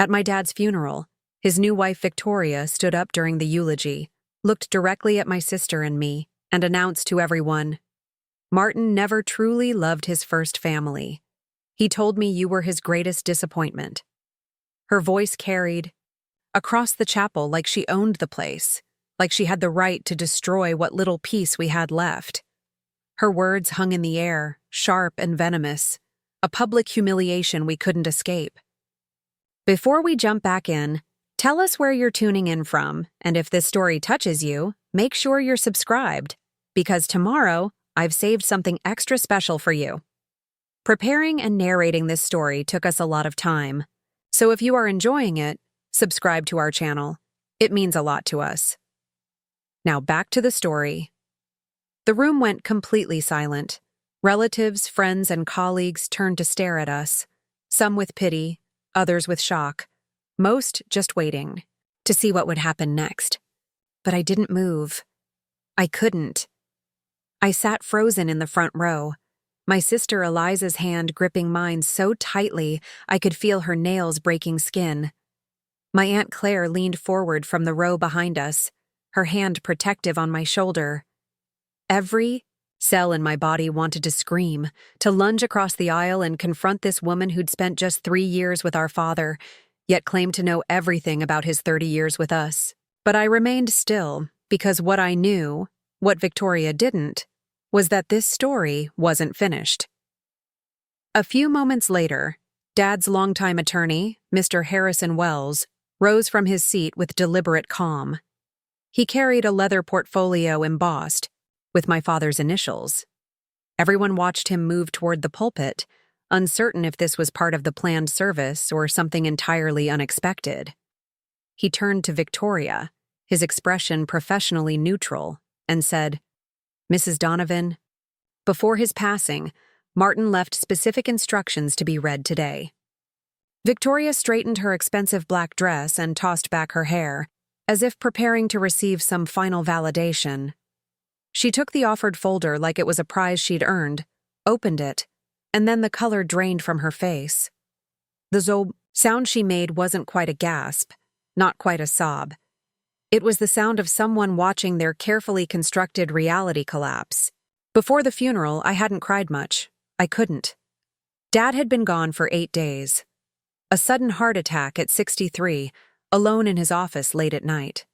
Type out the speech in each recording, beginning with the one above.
At my dad's funeral, his new wife Victoria stood up during the eulogy, looked directly at my sister and me, and announced to everyone, "Martin never truly loved his first family. He told me you were his greatest disappointment." Her voice carried across the chapel like she owned the place, like she had the right to destroy what little peace we had left. Her words hung in the air, sharp and venomous, a public humiliation we couldn't escape. Before we jump back in, tell us where you're tuning in from, and if this story touches you, make sure you're subscribed, because tomorrow I've saved something extra special for you. Preparing and narrating this story took us a lot of time, so if you are enjoying it, subscribe to our channel. It means a lot to us. Now back to the story. The room went completely silent. Relatives, friends, and colleagues turned to stare at us, some with pity, others with shock, most just waiting to see what would happen next. But I didn't move. I couldn't. I sat frozen in the front row, my sister Eliza's hand gripping mine so tightly I could feel her nails breaking skin. My Aunt Claire leaned forward from the row behind us, her hand protective on my shoulder. Every cell in my body wanted to scream, to lunge across the aisle and confront this woman who'd spent just 3 years with our father, yet claimed to know everything about his 30 years with us. But I remained still, because what I knew, what Victoria didn't, was that this story wasn't finished. A few moments later, Dad's longtime attorney, Mr. Harrison Wells, rose from his seat with deliberate calm. He carried a leather portfolio embossed, with my father's initials. Everyone watched him move toward the pulpit, uncertain if this was part of the planned service or something entirely unexpected. He turned to Victoria, his expression professionally neutral, and said, "Mrs. Donovan, before his passing, Martin left specific instructions to be read today." Victoria straightened her expensive black dress and tossed back her hair, as if preparing to receive some final validation. She took the offered folder like it was a prize she'd earned, opened it, and then the color drained from her face. The zob sound she made wasn't quite a gasp, not quite a sob. It was the sound of someone watching their carefully constructed reality collapse. Before the funeral, I hadn't cried much. I couldn't. Dad had been gone for 8 days. A sudden heart attack at 63, alone in his office late at night.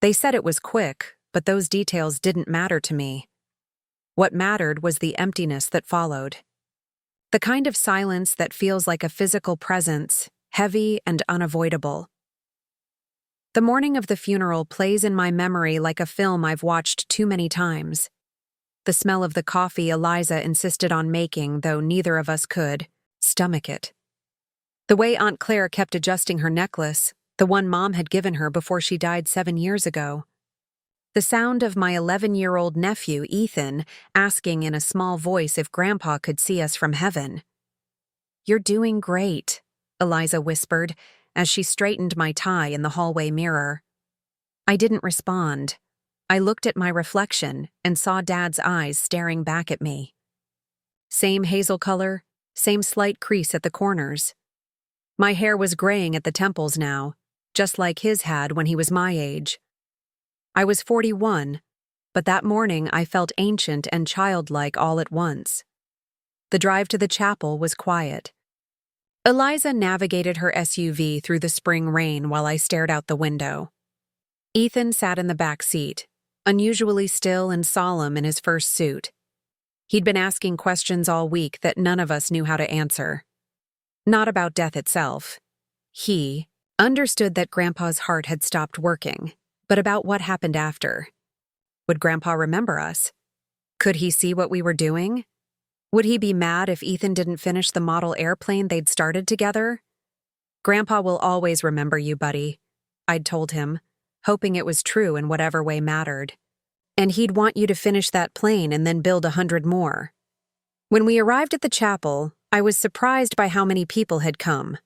They said it was quick, but those details didn't matter to me. What mattered was the emptiness that followed. The kind of silence that feels like a physical presence, heavy and unavoidable. The morning of the funeral plays in my memory like a film I've watched too many times. The smell of the coffee Eliza insisted on making, though neither of us could stomach it. The way Aunt Claire kept adjusting her necklace, the one Mom had given her before she died 7 years ago. The sound of my 11-year-old nephew, Ethan, asking in a small voice if Grandpa could see us from heaven. "You're doing great," Eliza whispered, as she straightened my tie in the hallway mirror. I didn't respond. I looked at my reflection and saw Dad's eyes staring back at me. Same hazel color, same slight crease at the corners. My hair was graying at the temples now, just like his had when he was my age. I was 41, but that morning I felt ancient and childlike all at once. The drive to the chapel was quiet. Eliza navigated her SUV through the spring rain while I stared out the window. Ethan sat in the back seat, unusually still and solemn in his first suit. He'd been asking questions all week that none of us knew how to answer. Not about death itself. He understood that Grandpa's heart had stopped working, but about what happened after. Would Grandpa remember us? Could he see what we were doing? Would he be mad if Ethan didn't finish the model airplane they'd started together? "Grandpa will always remember you, buddy," I'd told him, hoping it was true in whatever way mattered. "And he'd want you to finish that plane and then build 100 more. When we arrived at the chapel, I was surprised by how many people had come.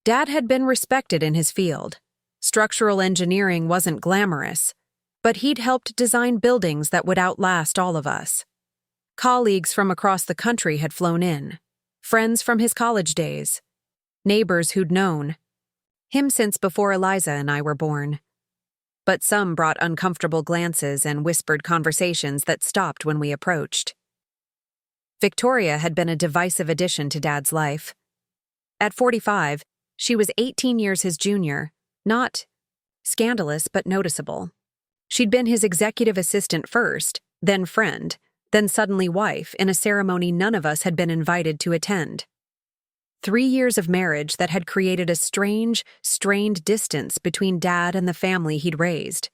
Dad had been respected in his field. Structural engineering wasn't glamorous, but he'd helped design buildings that would outlast all of us. Colleagues from across the country had flown in, friends from his college days, neighbors who'd known, him since before Eliza and I were born. But some brought uncomfortable glances and whispered conversations that stopped when we approached. Victoria had been a divisive addition to Dad's life. At 45, she was 18 years his junior, not scandalous but noticeable. She'd been his executive assistant first, then friend, then suddenly wife in a ceremony none of us had been invited to attend. 3 years of marriage that had created a strange, strained distance between Dad and the family he'd raised.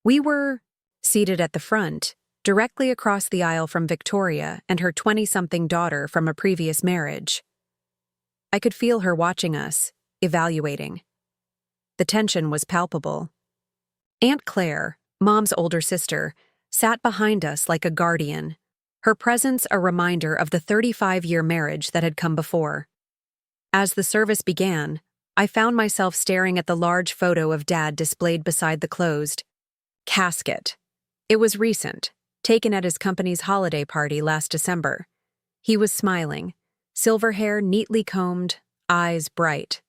We were seated at the front, directly across the aisle from Victoria and her 20-something daughter from a previous marriage. I could feel her watching us, evaluating. The tension was palpable. Aunt Claire, Mom's older sister, sat behind us like a guardian, her presence a reminder of the 35-year marriage that had come before. As the service began, I found myself staring at the large photo of Dad displayed beside the closed casket. It was recent, taken at his company's holiday party last December. He was smiling, silver hair neatly combed, eyes bright.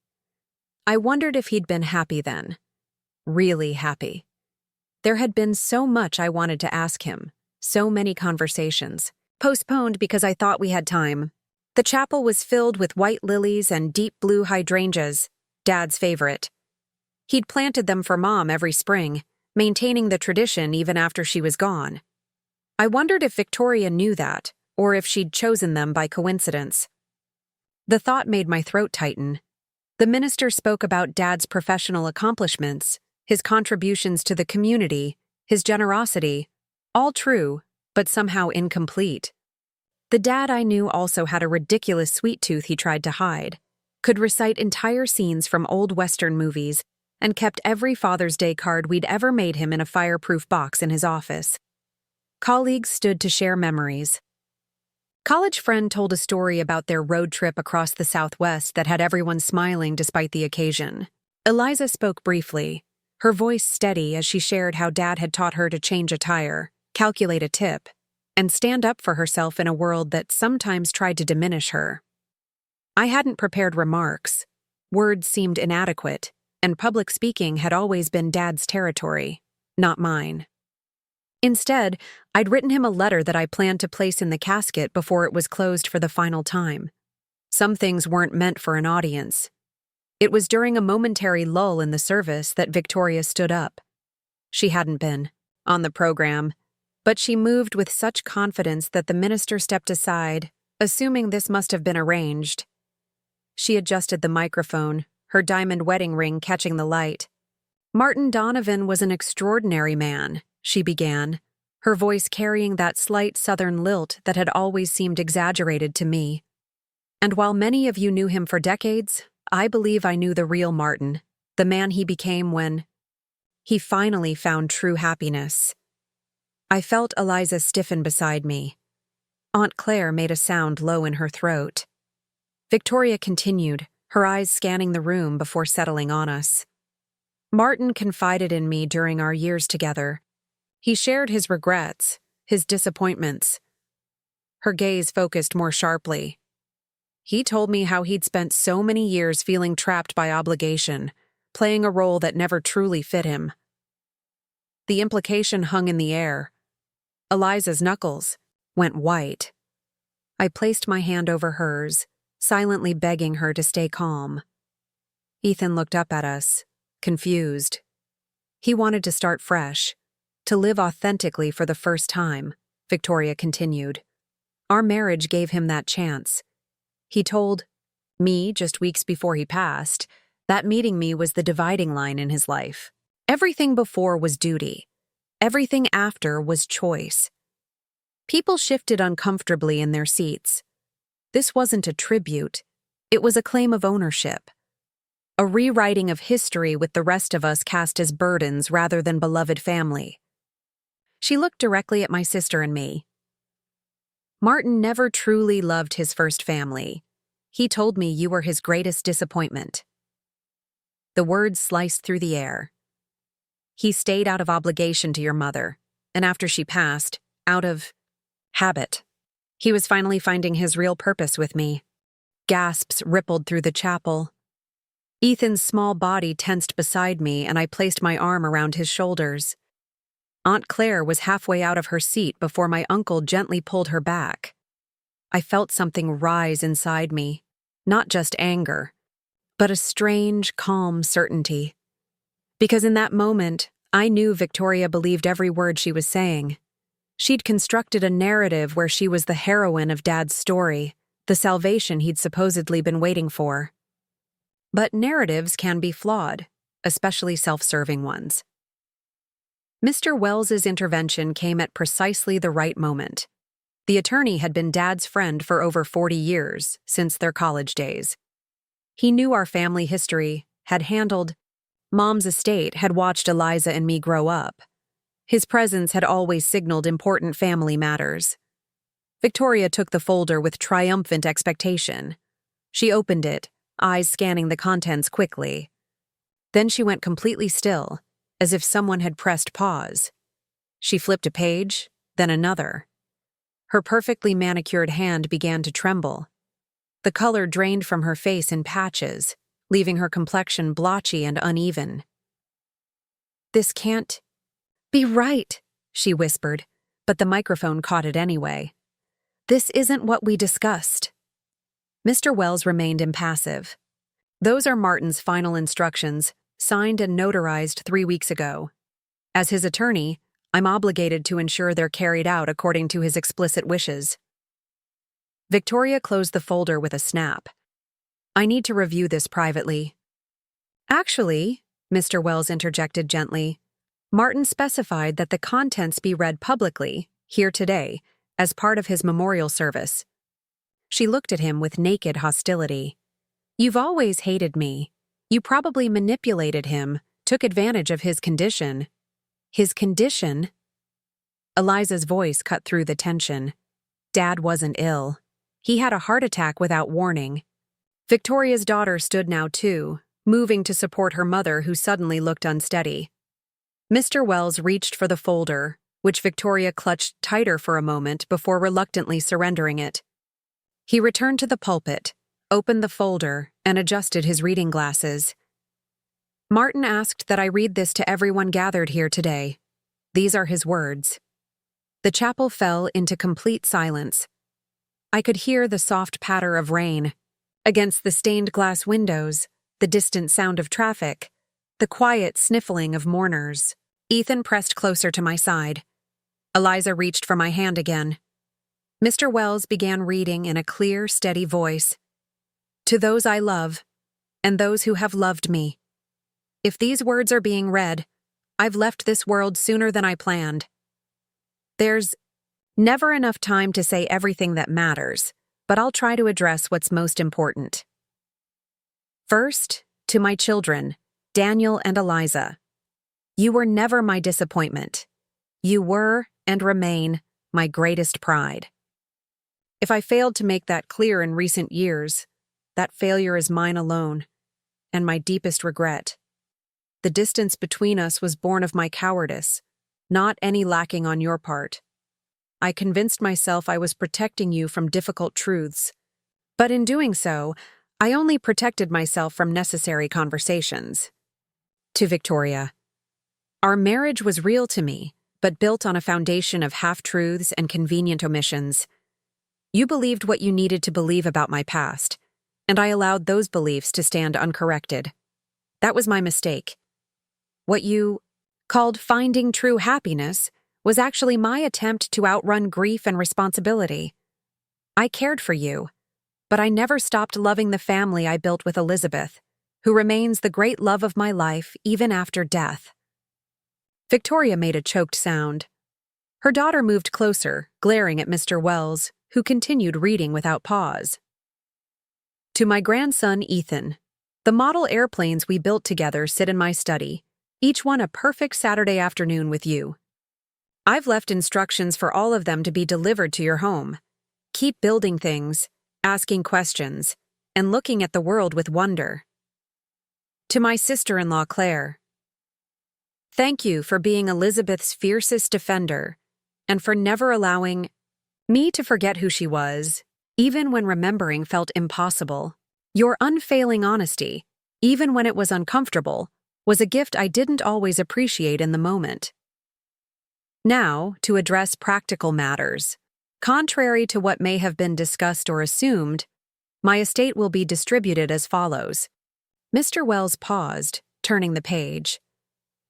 I wondered if he'd been happy then. Really happy. There had been so much I wanted to ask him, so many conversations, postponed because I thought we had time. The chapel was filled with white lilies and deep blue hydrangeas, Dad's favorite. He'd planted them for Mom every spring, maintaining the tradition even after she was gone. I wondered if Victoria knew that, or if she'd chosen them by coincidence. The thought made my throat tighten. The minister spoke about Dad's professional accomplishments, his contributions to the community, his generosity, all true, but somehow incomplete. The Dad I knew also had a ridiculous sweet tooth he tried to hide, could recite entire scenes from old Western movies, and kept every Father's Day card we'd ever made him in a fireproof box in his office. Colleagues stood to share memories. College friend told a story about their road trip across the Southwest that had everyone smiling despite the occasion. Eliza spoke briefly, her voice steady as she shared how Dad had taught her to change a tire, calculate a tip, and stand up for herself in a world that sometimes tried to diminish her. I hadn't prepared remarks. Words seemed inadequate, and public speaking had always been Dad's territory, not mine. Instead, I'd written him a letter that I planned to place in the casket before it was closed for the final time. Some things weren't meant for an audience. It was during a momentary lull in the service that Victoria stood up. She hadn't been on the program, but she moved with such confidence that the minister stepped aside, assuming this must have been arranged. She adjusted the microphone, her diamond wedding ring catching the light. Martin Donovan was an extraordinary man, she began, her voice carrying that slight southern lilt that had always seemed exaggerated to me. And while many of you knew him for decades, I believe I knew the real Martin, the man he became when he finally found true happiness. I felt Eliza stiffen beside me. Aunt Claire made a sound low in her throat. Victoria continued, her eyes scanning the room before settling on us. Martin confided in me during our years together. He shared his regrets, his disappointments. Her gaze focused more sharply. He told me how he'd spent so many years feeling trapped by obligation, playing a role that never truly fit him. The implication hung in the air. Eliza's knuckles went white. I placed my hand over hers, silently begging her to stay calm. Ethan looked up at us, confused. He wanted to start fresh, to live authentically for the first time, Victoria continued. Our marriage gave him that chance. He told me just weeks before he passed that meeting me was the dividing line in his life. Everything before was duty. Everything after was choice. People shifted uncomfortably in their seats. This wasn't a tribute. It was a claim of ownership. A rewriting of history with the rest of us cast as burdens rather than beloved family. She looked directly at my sister and me. Martin never truly loved his first family. He told me you were his greatest disappointment. The words sliced through the air. He stayed out of obligation to your mother, and after she passed, out of habit. He was finally finding his real purpose with me. Gasps rippled through the chapel. Ethan's small body tensed beside me, and I placed my arm around his shoulders. Aunt Claire was halfway out of her seat before my uncle gently pulled her back. I felt something rise inside me, not just anger, but a strange, calm certainty. Because in that moment, I knew Victoria believed every word she was saying. She'd constructed a narrative where she was the heroine of Dad's story, the salvation he'd supposedly been waiting for. But narratives can be flawed, especially self-serving ones. Mr. Wells's intervention came at precisely the right moment. The attorney had been Dad's friend for over 40 years, since their college days. He knew our family history, had handled Mom's estate, had watched Eliza and me grow up. His presence had always signaled important family matters. Victoria took the folder with triumphant expectation. She opened it, eyes scanning the contents quickly. Then she went completely still, as if someone had pressed pause. She flipped a page, then another. Her perfectly manicured hand began to tremble. The color drained from her face in patches, leaving her complexion blotchy and uneven. "This can't be right," she whispered, but the microphone caught it anyway. "This isn't what we discussed." Mr. Wells remained impassive. "Those are Martin's final instructions, signed and notarized 3 weeks ago. As his attorney, I'm obligated to ensure they're carried out according to his explicit wishes." Victoria closed the folder with a snap. "I need to review this privately." "Actually," Mr. Wells interjected gently, "Martin specified that the contents be read publicly, here today, as part of his memorial service." She looked at him with naked hostility. "You've always hated me. You probably manipulated him, took advantage of his condition." "His condition?" Eliza's voice cut through the tension. "Dad wasn't ill. He had a heart attack without warning." Victoria's daughter stood now too, moving to support her mother, who suddenly looked unsteady. Mr. Wells reached for the folder, which Victoria clutched tighter for a moment before reluctantly surrendering it. He returned to the pulpit, opened the folder, and adjusted his reading glasses. "Martin asked that I read this to everyone gathered here today. These are his words." The chapel fell into complete silence. I could hear the soft patter of rain against the stained glass windows, the distant sound of traffic, the quiet sniffling of mourners. Ethan pressed closer to my side. Eliza reached for my hand again. Mr. Wells began reading in a clear, steady voice. "To those I love, and those who have loved me. If these words are being read, I've left this world sooner than I planned. There's never enough time to say everything that matters, but I'll try to address what's most important. First, to my children, Daniel and Eliza. You were never my disappointment. You were, and remain, my greatest pride. If I failed to make that clear in recent years, that failure is mine alone, and my deepest regret. The distance between us was born of my cowardice, not any lacking on your part. I convinced myself I was protecting you from difficult truths, but in doing so, I only protected myself from necessary conversations." To Victoria. "Our marriage was real to me, but built on a foundation of half-truths and convenient omissions. You believed what you needed to believe about my past, and I allowed those beliefs to stand uncorrected. That was my mistake. What you called finding true happiness was actually my attempt to outrun grief and responsibility. I cared for you, but I never stopped loving the family I built with Elizabeth, who remains the great love of my life even after death." Victoria made a choked sound. Her daughter moved closer, glaring at Mr. Wells, who continued reading without pause. To my grandson, Ethan. The model airplanes we built together sit in my study, each one a perfect Saturday afternoon with you. I've left instructions for all of them to be delivered to your home. Keep building things, asking questions, and looking at the world with wonder. To my sister-in-law, Claire. Thank you for being Elizabeth's fiercest defender, and for never allowing me to forget who she was, even when remembering felt impossible. Your unfailing honesty, even when it was uncomfortable, was a gift I didn't always appreciate in the moment. Now, to address practical matters. Contrary to what may have been discussed or assumed, my estate will be distributed as follows. Mr. Wells paused, turning the page.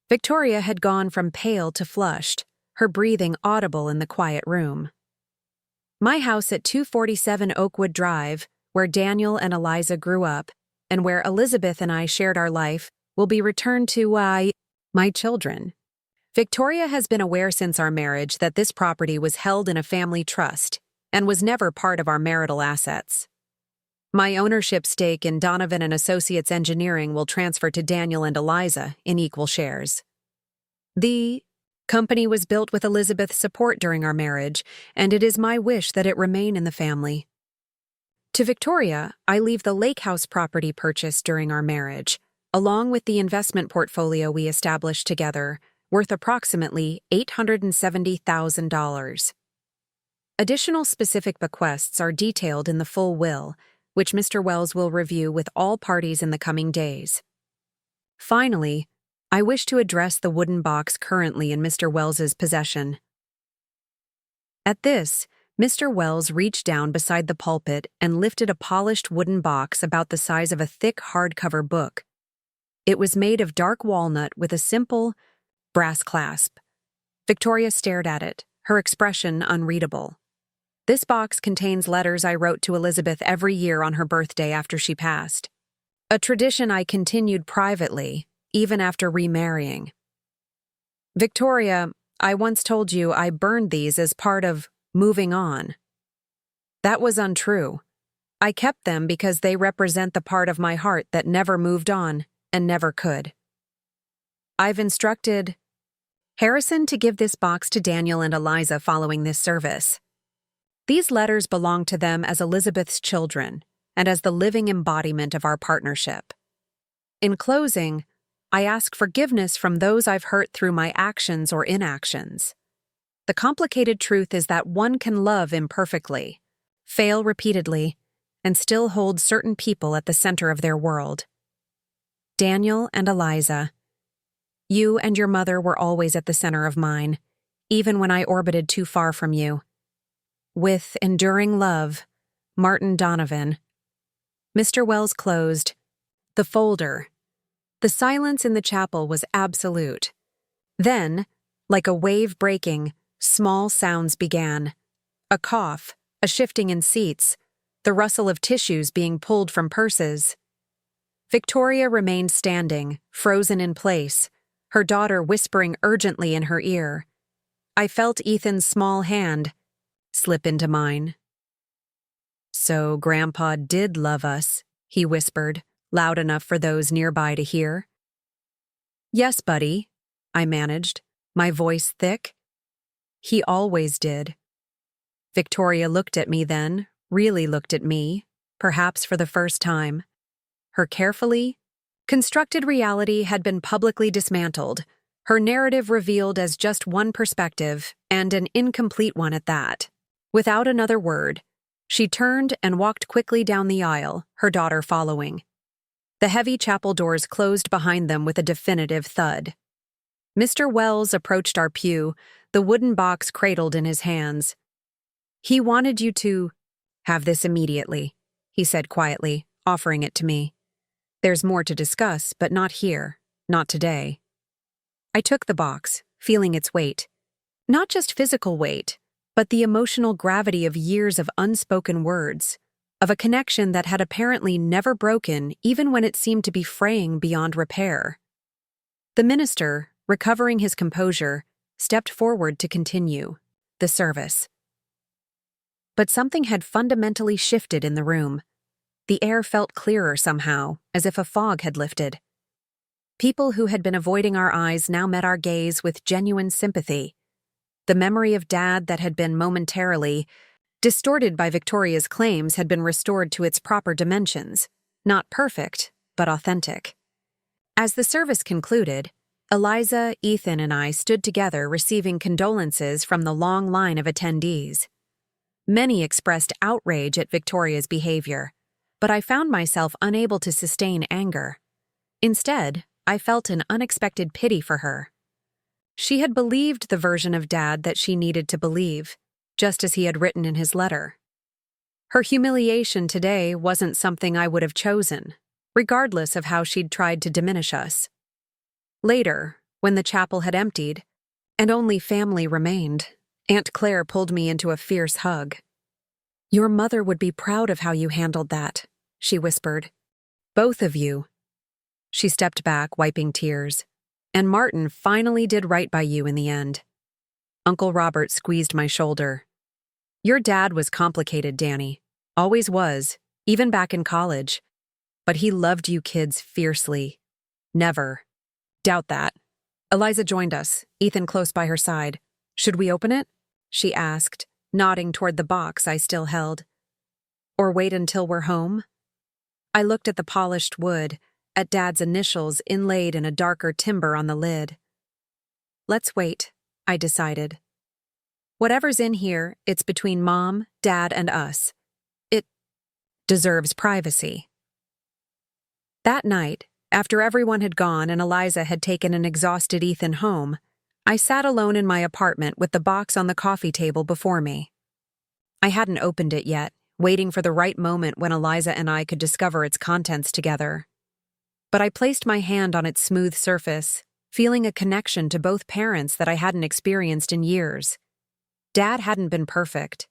Victoria had gone from pale to flushed, her breathing audible in the quiet room. My house at 247 Oakwood Drive, where Daniel and Eliza grew up, and where Elizabeth and I shared our life, will be returned to, my children. Victoria has been aware since our marriage that this property was held in a family trust and was never part of our marital assets. My ownership stake in Donovan and Associates Engineering will transfer to Daniel and Eliza in equal shares. The company was built with Elizabeth's support during our marriage, and it is my wish that it remain in the family. To Victoria, I leave the lake house property purchased during our marriage, along with the investment portfolio we established together, worth approximately $870,000. Additional specific bequests are detailed in the full will, which Mr. Wells will review with all parties in the coming days. Finally, I wish to address the wooden box currently in Mr. Wells's possession. At this, Mr. Wells reached down beside the pulpit and lifted a polished wooden box about the size of a thick hardcover book. It was made of dark walnut with a simple, brass clasp. Victoria stared at it, her expression unreadable. This box contains letters I wrote to Elizabeth every year on her birthday after she passed. A tradition I continued privately, even after remarrying. Victoria, I once told you I burned these as part of moving on. That was untrue. I kept them because they represent the part of my heart that never moved on and never could. I've instructed Harrison to give this box to Daniel and Eliza following this service. These letters belong to them as Elizabeth's children and as the living embodiment of our partnership. In closing, I ask forgiveness from those I've hurt through my actions or inactions. The complicated truth is that one can love imperfectly, fail repeatedly, and still hold certain people at the center of their world. Daniel and Eliza, you and your mother were always at the center of mine, even when I orbited too far from you. With enduring love, Martin Donovan. Mr. Wells closed the folder. The silence in the chapel was absolute. Then, like a wave breaking, small sounds began. A cough, a shifting in seats, the rustle of tissues being pulled from purses. Victoria remained standing, frozen in place, her daughter whispering urgently in her ear. I felt Ethan's small hand slip into mine. So Grandpa did love us, he whispered, loud enough for those nearby to hear. Yes, buddy, I managed, my voice thick. He always did. Victoria looked at me then, really looked at me, perhaps for the first time. Her carefully constructed reality had been publicly dismantled, her narrative revealed as just one perspective, and an incomplete one at that. Without another word, she turned and walked quickly down the aisle, her daughter following. The heavy chapel doors closed behind them with a definitive thud. Mr. Wells approached our pew, the wooden box cradled in his hands. He wanted you to have this immediately, he said quietly, offering it to me. There's more to discuss, but not here, not today. I took the box, feeling its weight. Not just physical weight, but the emotional gravity of years of unspoken words, of a connection that had apparently never broken even when it seemed to be fraying beyond repair. The minister, recovering his composure, stepped forward to continue the service. But something had fundamentally shifted in the room. The air felt clearer somehow, as if a fog had lifted. People who had been avoiding our eyes now met our gaze with genuine sympathy. The memory of Dad that had been momentarily distorted by Victoria's claims had been restored to its proper dimensions, not perfect, but authentic. As the service concluded, Eliza, Ethan, and I stood together receiving condolences from the long line of attendees. Many expressed outrage at Victoria's behavior, but I found myself unable to sustain anger. Instead, I felt an unexpected pity for her. She had believed the version of Dad that she needed to believe, just as he had written in his letter. Her humiliation today wasn't something I would have chosen, regardless of how she'd tried to diminish us. Later, when the chapel had emptied, and only family remained, Aunt Claire pulled me into a fierce hug. "Your mother would be proud of how you handled that," she whispered. "Both of you." She stepped back, wiping tears. "And Martin finally did right by you in the end." Uncle Robert squeezed my shoulder. "Your dad was complicated, Danny. Always was, even back in college. But he loved you kids fiercely. Never. Doubt that." Eliza joined us, Ethan close by her side. "Should we open it?" she asked, nodding toward the box I still held. "Or wait until we're home?" I looked at the polished wood, at Dad's initials inlaid in a darker timber on the lid. "Let's wait," I decided. "Whatever's in here, it's between Mom, Dad, and us. It deserves privacy." That night, after everyone had gone and Eliza had taken an exhausted Ethan home, I sat alone in my apartment with the box on the coffee table before me. I hadn't opened it yet, waiting for the right moment when Eliza and I could discover its contents together. But I placed my hand on its smooth surface, feeling a connection to both parents that I hadn't experienced in years. Dad hadn't been perfect.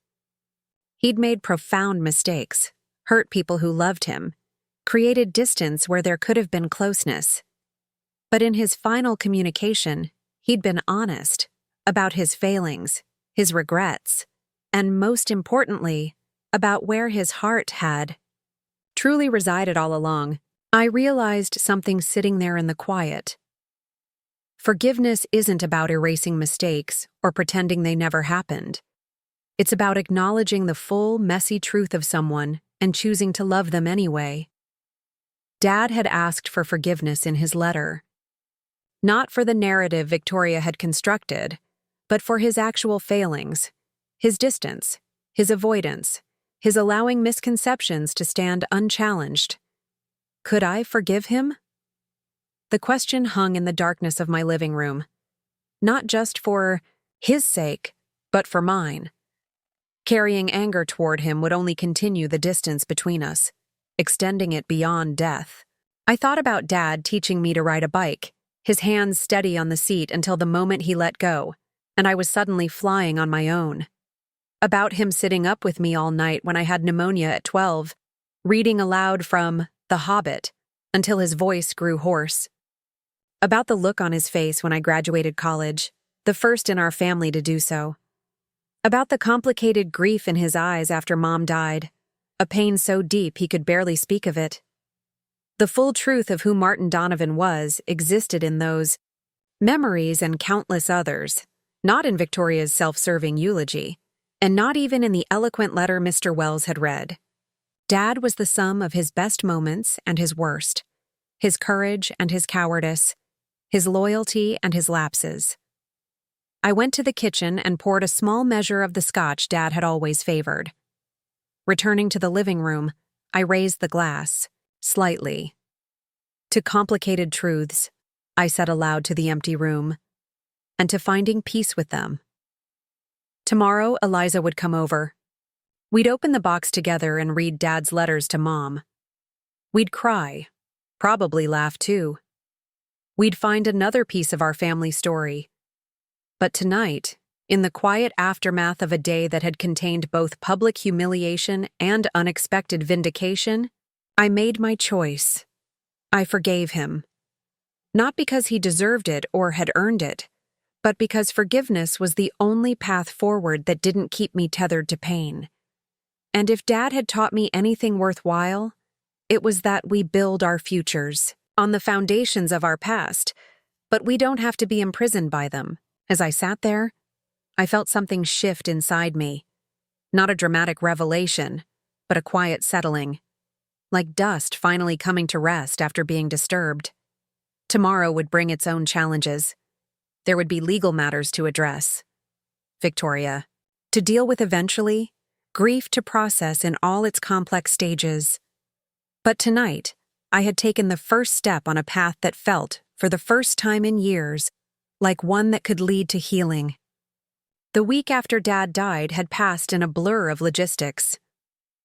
He'd made profound mistakes, hurt people who loved him, created distance where there could have been closeness. But in his final communication, he'd been honest about his failings, his regrets, and most importantly, about where his heart had truly resided all along. I realized something sitting there in the quiet. Forgiveness isn't about erasing mistakes or pretending they never happened. It's about acknowledging the full, messy truth of someone and choosing to love them anyway. Dad had asked for forgiveness in his letter. Not for the narrative Victoria had constructed, but for his actual failings, his distance, his avoidance, his allowing misconceptions to stand unchallenged. Could I forgive him? The question hung in the darkness of my living room, not just for his sake, but for mine. Carrying anger toward him would only continue the distance between us, extending it beyond death. I thought about Dad teaching me to ride a bike, his hands steady on the seat until the moment he let go, and I was suddenly flying on my own. About him sitting up with me all night when I had pneumonia at 12, reading aloud from The Hobbit until his voice grew hoarse. About the look on his face when I graduated college, the first in our family to do so. About the complicated grief in his eyes after Mom died, a pain so deep he could barely speak of it. The full truth of who Martin Donovan was existed in those memories and countless others, not in Victoria's self-serving eulogy, and not even in the eloquent letter Mr. Wells had read. Dad was the sum of his best moments and his worst, his courage and his cowardice, his loyalty and his lapses. I went to the kitchen and poured a small measure of the scotch Dad had always favored. Returning to the living room, I raised the glass, slightly. "To complicated truths," I said aloud to the empty room, "and to finding peace with them." Tomorrow, Eliza would come over. We'd open the box together and read Dad's letters to Mom. We'd cry, probably laugh too. We'd find another piece of our family story. But tonight, in the quiet aftermath of a day that had contained both public humiliation and unexpected vindication, I made my choice. I forgave him. Not because he deserved it or had earned it, but because forgiveness was the only path forward that didn't keep me tethered to pain. And if Dad had taught me anything worthwhile, it was that we build our futures on the foundations of our past, but we don't have to be imprisoned by them. As I sat there, I felt something shift inside me. Not a dramatic revelation, but a quiet settling, like dust finally coming to rest after being disturbed. Tomorrow would bring its own challenges. There would be legal matters to address. Victoria, to deal with eventually, grief to process in all its complex stages. But tonight, I had taken the first step on a path that felt, for the first time in years, like one that could lead to healing. The week after Dad died had passed in a blur of logistics.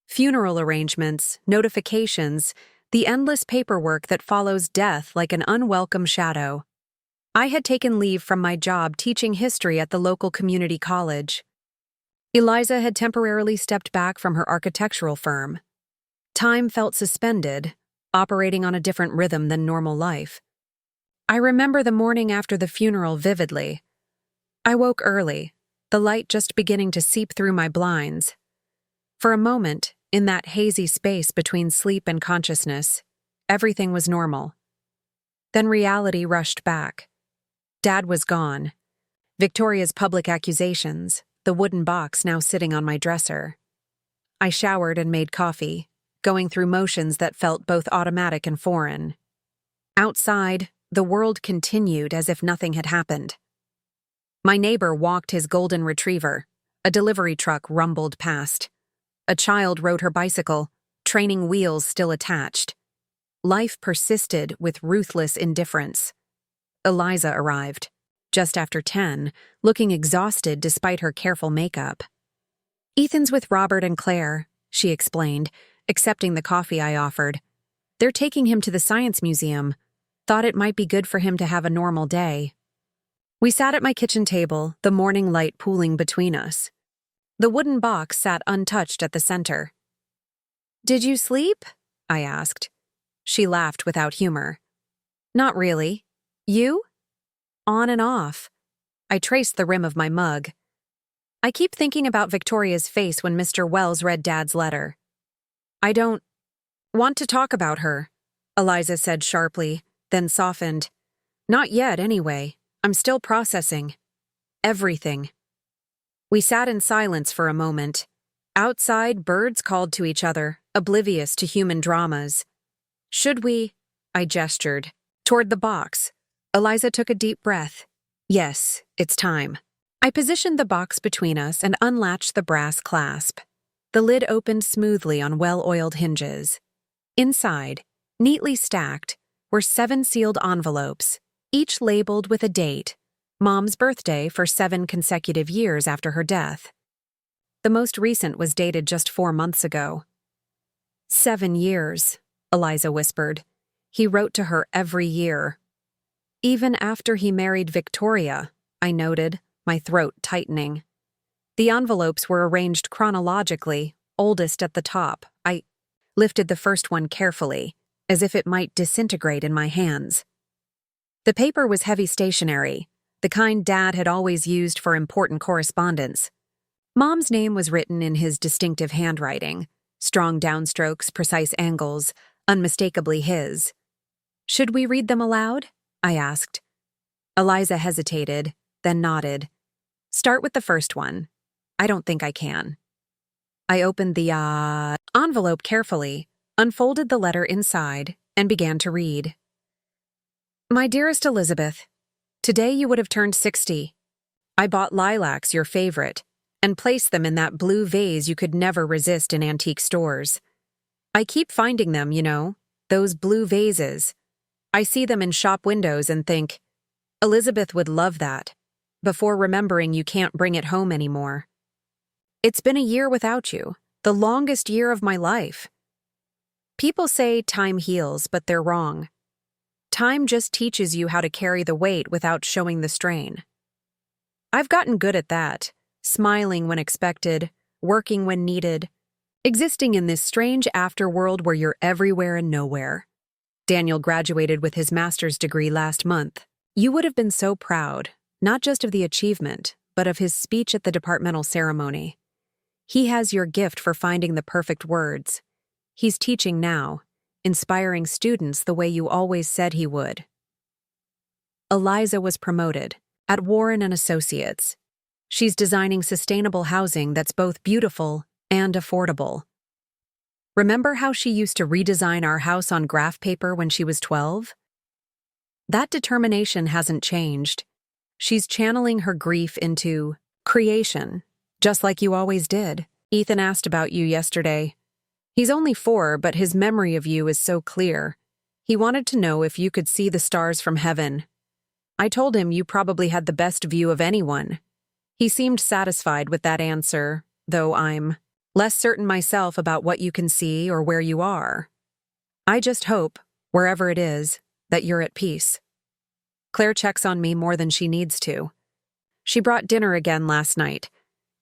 Funeral arrangements, notifications, the endless paperwork that follows death like an unwelcome shadow. I had taken leave from my job teaching history at the local community college. Eliza had temporarily stepped back from her architectural firm. Time felt suspended, operating on a different rhythm than normal life. I remember the morning after the funeral vividly. I woke early, the light just beginning to seep through my blinds. For a moment, in that hazy space between sleep and consciousness, everything was normal. Then reality rushed back. Dad was gone. Victoria's public accusations, the wooden box now sitting on my dresser. I showered and made coffee, going through motions that felt both automatic and foreign. Outside, the world continued as if nothing had happened. My neighbor walked his golden retriever. A delivery truck rumbled past. A child rode her bicycle, training wheels still attached. Life persisted with ruthless indifference. Eliza arrived, just after 10, looking exhausted despite her careful makeup. "Ethan's with Robert and Claire," she explained, accepting the coffee I offered. "They're taking him to the science museum. Thought it might be good for him to have a normal day." We sat at my kitchen table, the morning light pooling between us. The wooden box sat untouched at the center. "Did you sleep?" I asked. She laughed without humor. "Not really. You?" "On and off." I traced the rim of my mug. "I keep thinking about Victoria's face when Mr. Wells read Dad's letter." "I don't want to talk about her," Eliza said sharply, then softened. "Not yet, anyway. I'm still processing. Everything." We sat in silence for a moment. Outside, birds called to each other, oblivious to human dramas. "Should we?" I gestured. Toward the box. Eliza took a deep breath. "Yes, it's time." I positioned the box between us and unlatched the brass clasp. The lid opened smoothly on well-oiled hinges. Inside, neatly stacked, were 7 sealed envelopes, each labeled with a date, Mom's birthday for 7 consecutive years after her death. The most recent was dated just 4 months ago. 7 years, Eliza whispered. He wrote to her every year. Even after he married Victoria, I noted, my throat tightening. The envelopes were arranged chronologically, oldest at the top. I lifted the first one carefully, as if it might disintegrate in my hands. The paper was heavy stationery, the kind Dad had always used for important correspondence. Mom's name was written in his distinctive handwriting, strong downstrokes, precise angles, unmistakably his. "Should we read them aloud?" I asked. Eliza hesitated, then nodded. "Start with the first one." "I don't think I can." I opened the envelope carefully, unfolded the letter inside, and began to read. "My dearest Elizabeth, today you would have turned 60. I bought lilacs, your favorite, and placed them in that blue vase you could never resist in antique stores. I keep finding them, you know, those blue vases. I see them in shop windows and think, Elizabeth would love that, before remembering you can't bring it home anymore. It's been a year without you, the longest year of my life. People say time heals, but they're wrong. Time just teaches you how to carry the weight without showing the strain. I've gotten good at that, smiling when expected, working when needed, existing in this strange afterworld where you're everywhere and nowhere. Daniel graduated with his master's degree last month. You would have been so proud, not just of the achievement, but of his speech at the departmental ceremony. He has your gift for finding the perfect words. He's teaching now, inspiring students the way you always said he would. Eliza was promoted at Warren and Associates. She's designing sustainable housing that's both beautiful and affordable. Remember how she used to redesign our house on graph paper when she was 12? That determination hasn't changed. She's channeling her grief into creation, just like you always did. Ethan asked about you yesterday. He's only 4, but his memory of you is so clear. He wanted to know if you could see the stars from heaven. I told him you probably had the best view of anyone. He seemed satisfied with that answer, though I'm less certain myself about what you can see or where you are. I just hope, wherever it is, that you're at peace. Claire checks on me more than she needs to. She brought dinner again last night,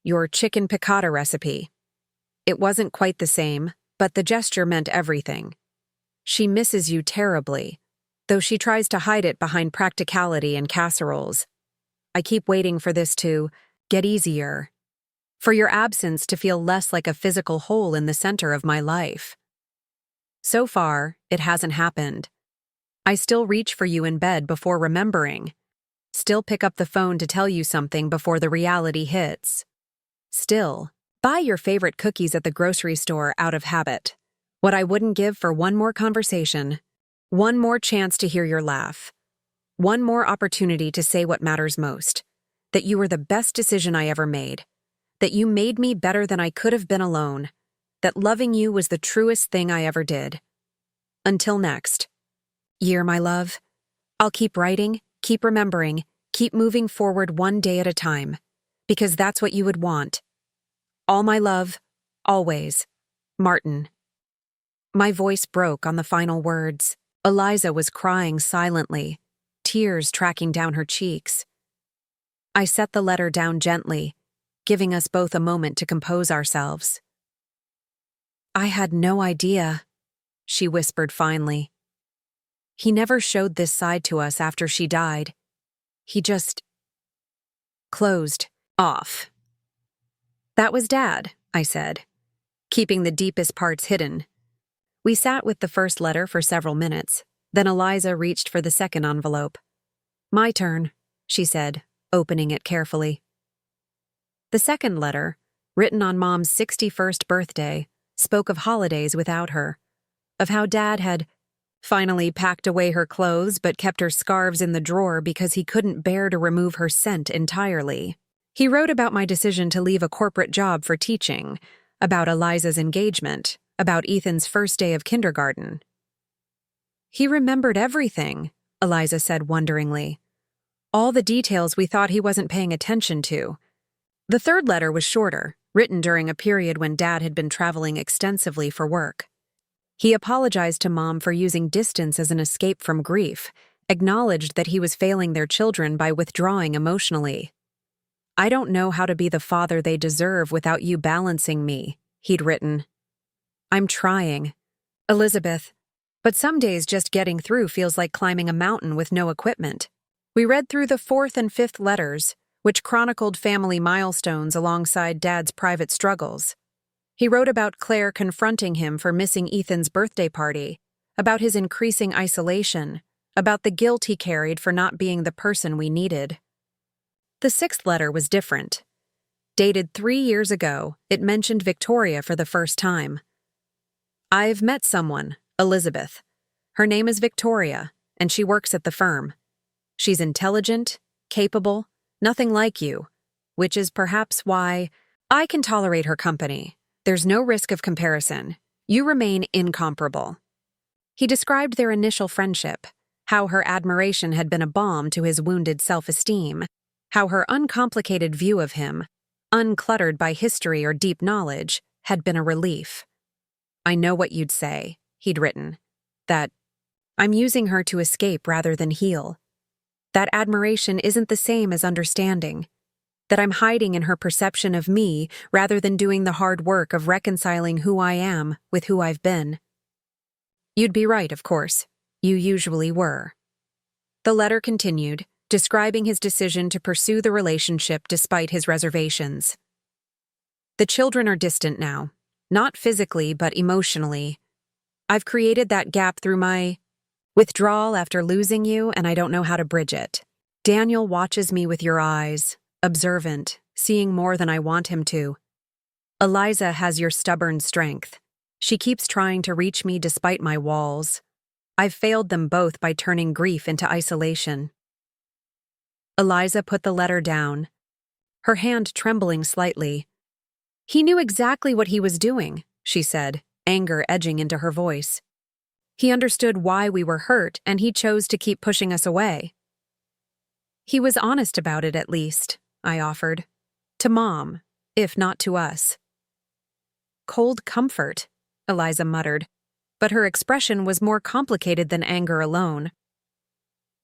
your chicken piccata recipe. It wasn't quite the same, but the gesture meant everything. She misses you terribly, though she tries to hide it behind practicality and casseroles. I keep waiting for this to get easier, for your absence to feel less like a physical hole in the center of my life. So far, it hasn't happened. I still reach for you in bed before remembering. Still pick up the phone to tell you something before the reality hits. Still, buy your favorite cookies at the grocery store out of habit. What I wouldn't give for one more conversation, one more chance to hear your laugh, one more opportunity to say what matters most, that you were the best decision I ever made, that you made me better than I could have been alone, that loving you was the truest thing I ever did. Until next year, my love, I'll keep writing, keep remembering, keep moving forward one day at a time, because that's what you would want. All my love, always, Martin. My voice broke on the final words. Eliza was crying silently, tears tracking down her cheeks. I set the letter down gently, giving us both a moment to compose ourselves. I had no idea, she whispered finally. He never showed this side to us after she died. He just closed off. That was Dad, I said, keeping the deepest parts hidden. We sat with the first letter for several minutes. Then Eliza reached for the second envelope. My turn, she said, opening it carefully. The second letter, written on Mom's 61st birthday, spoke of holidays without her, of how Dad had finally packed away her clothes but kept her scarves in the drawer because he couldn't bear to remove her scent entirely. He wrote about my decision to leave a corporate job for teaching, about Eliza's engagement, about Ethan's first day of kindergarten. He remembered everything, Eliza said wonderingly. All the details we thought he wasn't paying attention to. The third letter was shorter, written during a period when Dad had been traveling extensively for work. He apologized to Mom for using distance as an escape from grief, acknowledged that he was failing their children by withdrawing emotionally. I don't know how to be the father they deserve without you balancing me, he'd written. I'm trying, Elizabeth, but some days just getting through feels like climbing a mountain with no equipment. We read through the fourth and fifth letters, which chronicled family milestones alongside Dad's private struggles. He wrote about Claire confronting him for missing Ethan's birthday party, about his increasing isolation, about the guilt he carried for not being the person we needed. The sixth letter was different. Dated 3 years ago, it mentioned Victoria for the first time. I've met someone, Elizabeth. Her name is Victoria, and she works at the firm. She's intelligent, capable, nothing like you, which is perhaps why I can tolerate her company. There's no risk of comparison. You remain incomparable. He described their initial friendship, how her admiration had been a balm to his wounded self-esteem, how her uncomplicated view of him, uncluttered by history or deep knowledge, had been a relief. I know what you'd say, he'd written, that I'm using her to escape rather than heal. That admiration isn't the same as understanding. That I'm hiding in her perception of me rather than doing the hard work of reconciling who I am with who I've been. You'd be right, of course. You usually were. The letter continued, describing his decision to pursue the relationship despite his reservations. The children are distant now, not physically but emotionally. I've created that gap through my withdrawal after losing you, and I don't know how to bridge it. Daniel watches me with your eyes, observant, seeing more than I want him to. Eliza has your stubborn strength. She keeps trying to reach me despite my walls. I've failed them both by turning grief into isolation. Eliza put the letter down, her hand trembling slightly. He knew exactly what he was doing, she said, anger edging into her voice. He understood why we were hurt, and he chose to keep pushing us away. He was honest about it, at least, I offered. To Mom, if not to us. Cold comfort, Eliza muttered, but her expression was more complicated than anger alone.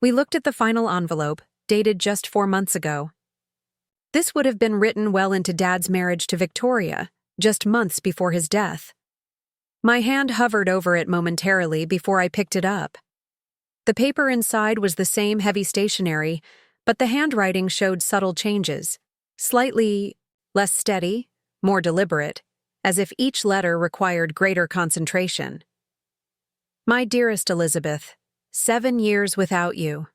We looked at the final envelope, dated just 4 months ago. This would have been written well into Dad's marriage to Victoria, just months before his death. My hand hovered over it momentarily before I picked it up. The paper inside was the same heavy stationery, but the handwriting showed subtle changes, slightly less steady, more deliberate, as if each letter required greater concentration. My dearest Elizabeth, 7 years without you.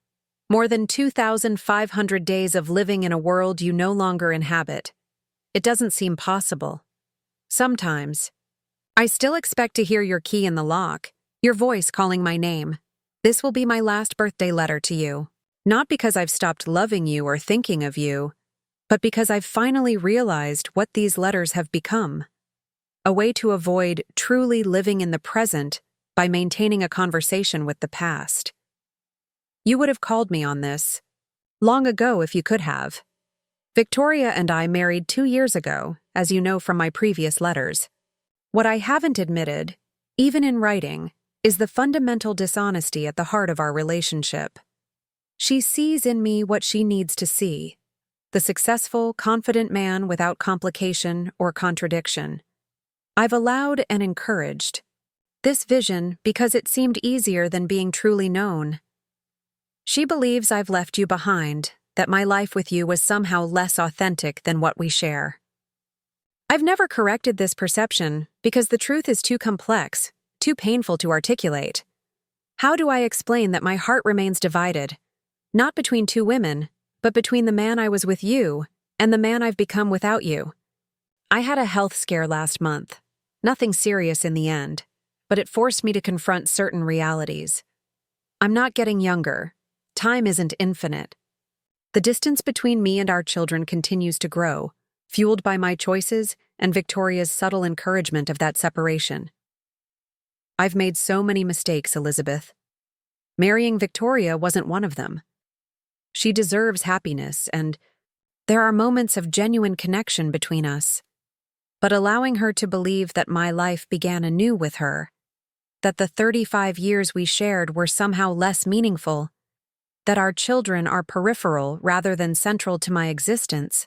More than 2,500 days of living in a world you no longer inhabit. It doesn't seem possible. Sometimes. I still expect to hear your key in the lock, your voice calling my name. This will be my last birthday letter to you. Not because I've stopped loving you or thinking of you, but because I've finally realized what these letters have become. A way to avoid truly living in the present by maintaining a conversation with the past. You would have called me on this long ago if you could have. Victoria and I married 2 years ago, as you know from my previous letters. What I haven't admitted, even in writing, is the fundamental dishonesty at the heart of our relationship. She sees in me what she needs to see, the successful, confident man without complication or contradiction. I've allowed and encouraged this vision because it seemed easier than being truly known. She believes I've left you behind, that my life with you was somehow less authentic than what we share. I've never corrected this perception because the truth is too complex, too painful to articulate. How do I explain that my heart remains divided, not between 2 women, but between the man I was with you and the man I've become without you? I had a health scare last month. Nothing serious in the end, but it forced me to confront certain realities. I'm not getting younger. Time isn't infinite. The distance between me and our children continues to grow, fueled by my choices and Victoria's subtle encouragement of that separation. I've made so many mistakes, Elizabeth. Marrying Victoria wasn't one of them. She deserves happiness, and there are moments of genuine connection between us. But allowing her to believe that my life began anew with her, that the 35 years we shared were somehow less meaningful, that our children are peripheral rather than central to my existence,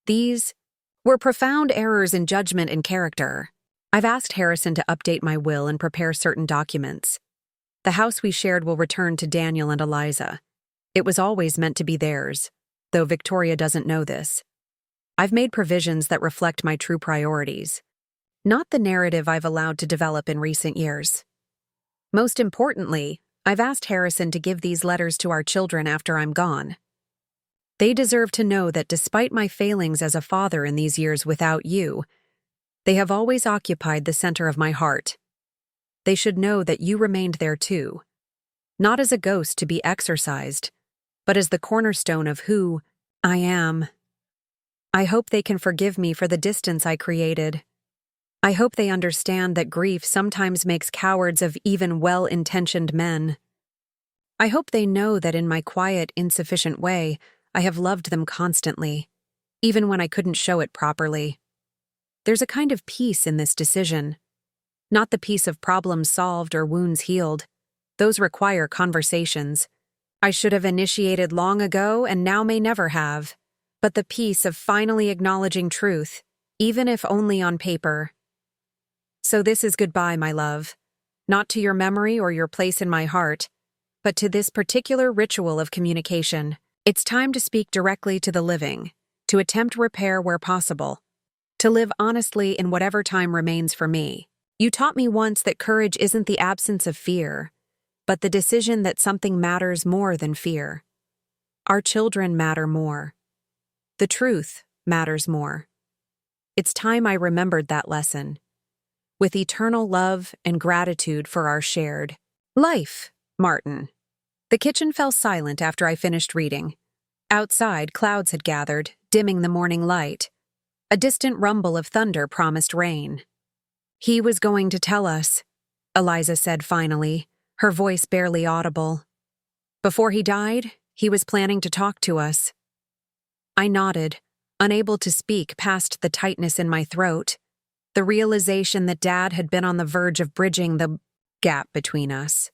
these were profound errors in judgment and character. I've asked Harrison to update my will and prepare certain documents. The house we shared will return to Daniel and Eliza. It was always meant to be theirs, though Victoria doesn't know this. I've made provisions that reflect my true priorities, not the narrative I've allowed to develop in recent years. Most importantly, I've asked Harrison to give these letters to our children after I'm gone. They deserve to know that despite my failings as a father in these years without you, they have always occupied the center of my heart. They should know that you remained there too, not as a ghost to be exorcised, but as the cornerstone of who I am. I hope they can forgive me for the distance I created. I hope they understand that grief sometimes makes cowards of even well-intentioned men. I hope they know that in my quiet, insufficient way, I have loved them constantly, even when I couldn't show it properly. There's a kind of peace in this decision. Not the peace of problems solved or wounds healed. Those require conversations. I should have initiated long ago and now may never have. But the peace of finally acknowledging truth, even if only on paper. So this is goodbye, my love. Not to your memory or your place in my heart, but to this particular ritual of communication. It's time to speak directly to the living, to attempt repair where possible, to live honestly in whatever time remains for me. You taught me once that courage isn't the absence of fear, but the decision that something matters more than fear. Our children matter more. The truth matters more. It's time I remembered that lesson, with eternal love and gratitude for our shared life, Martin. The kitchen fell silent after I finished reading. Outside, clouds had gathered, dimming the morning light. A distant rumble of thunder promised rain. He was going to tell us. Eliza said finally, her voice barely audible. Before he died, he was planning to talk to us. I nodded, unable to speak past the tightness in my throat, the realization that Dad had been on the verge of bridging the gap between us,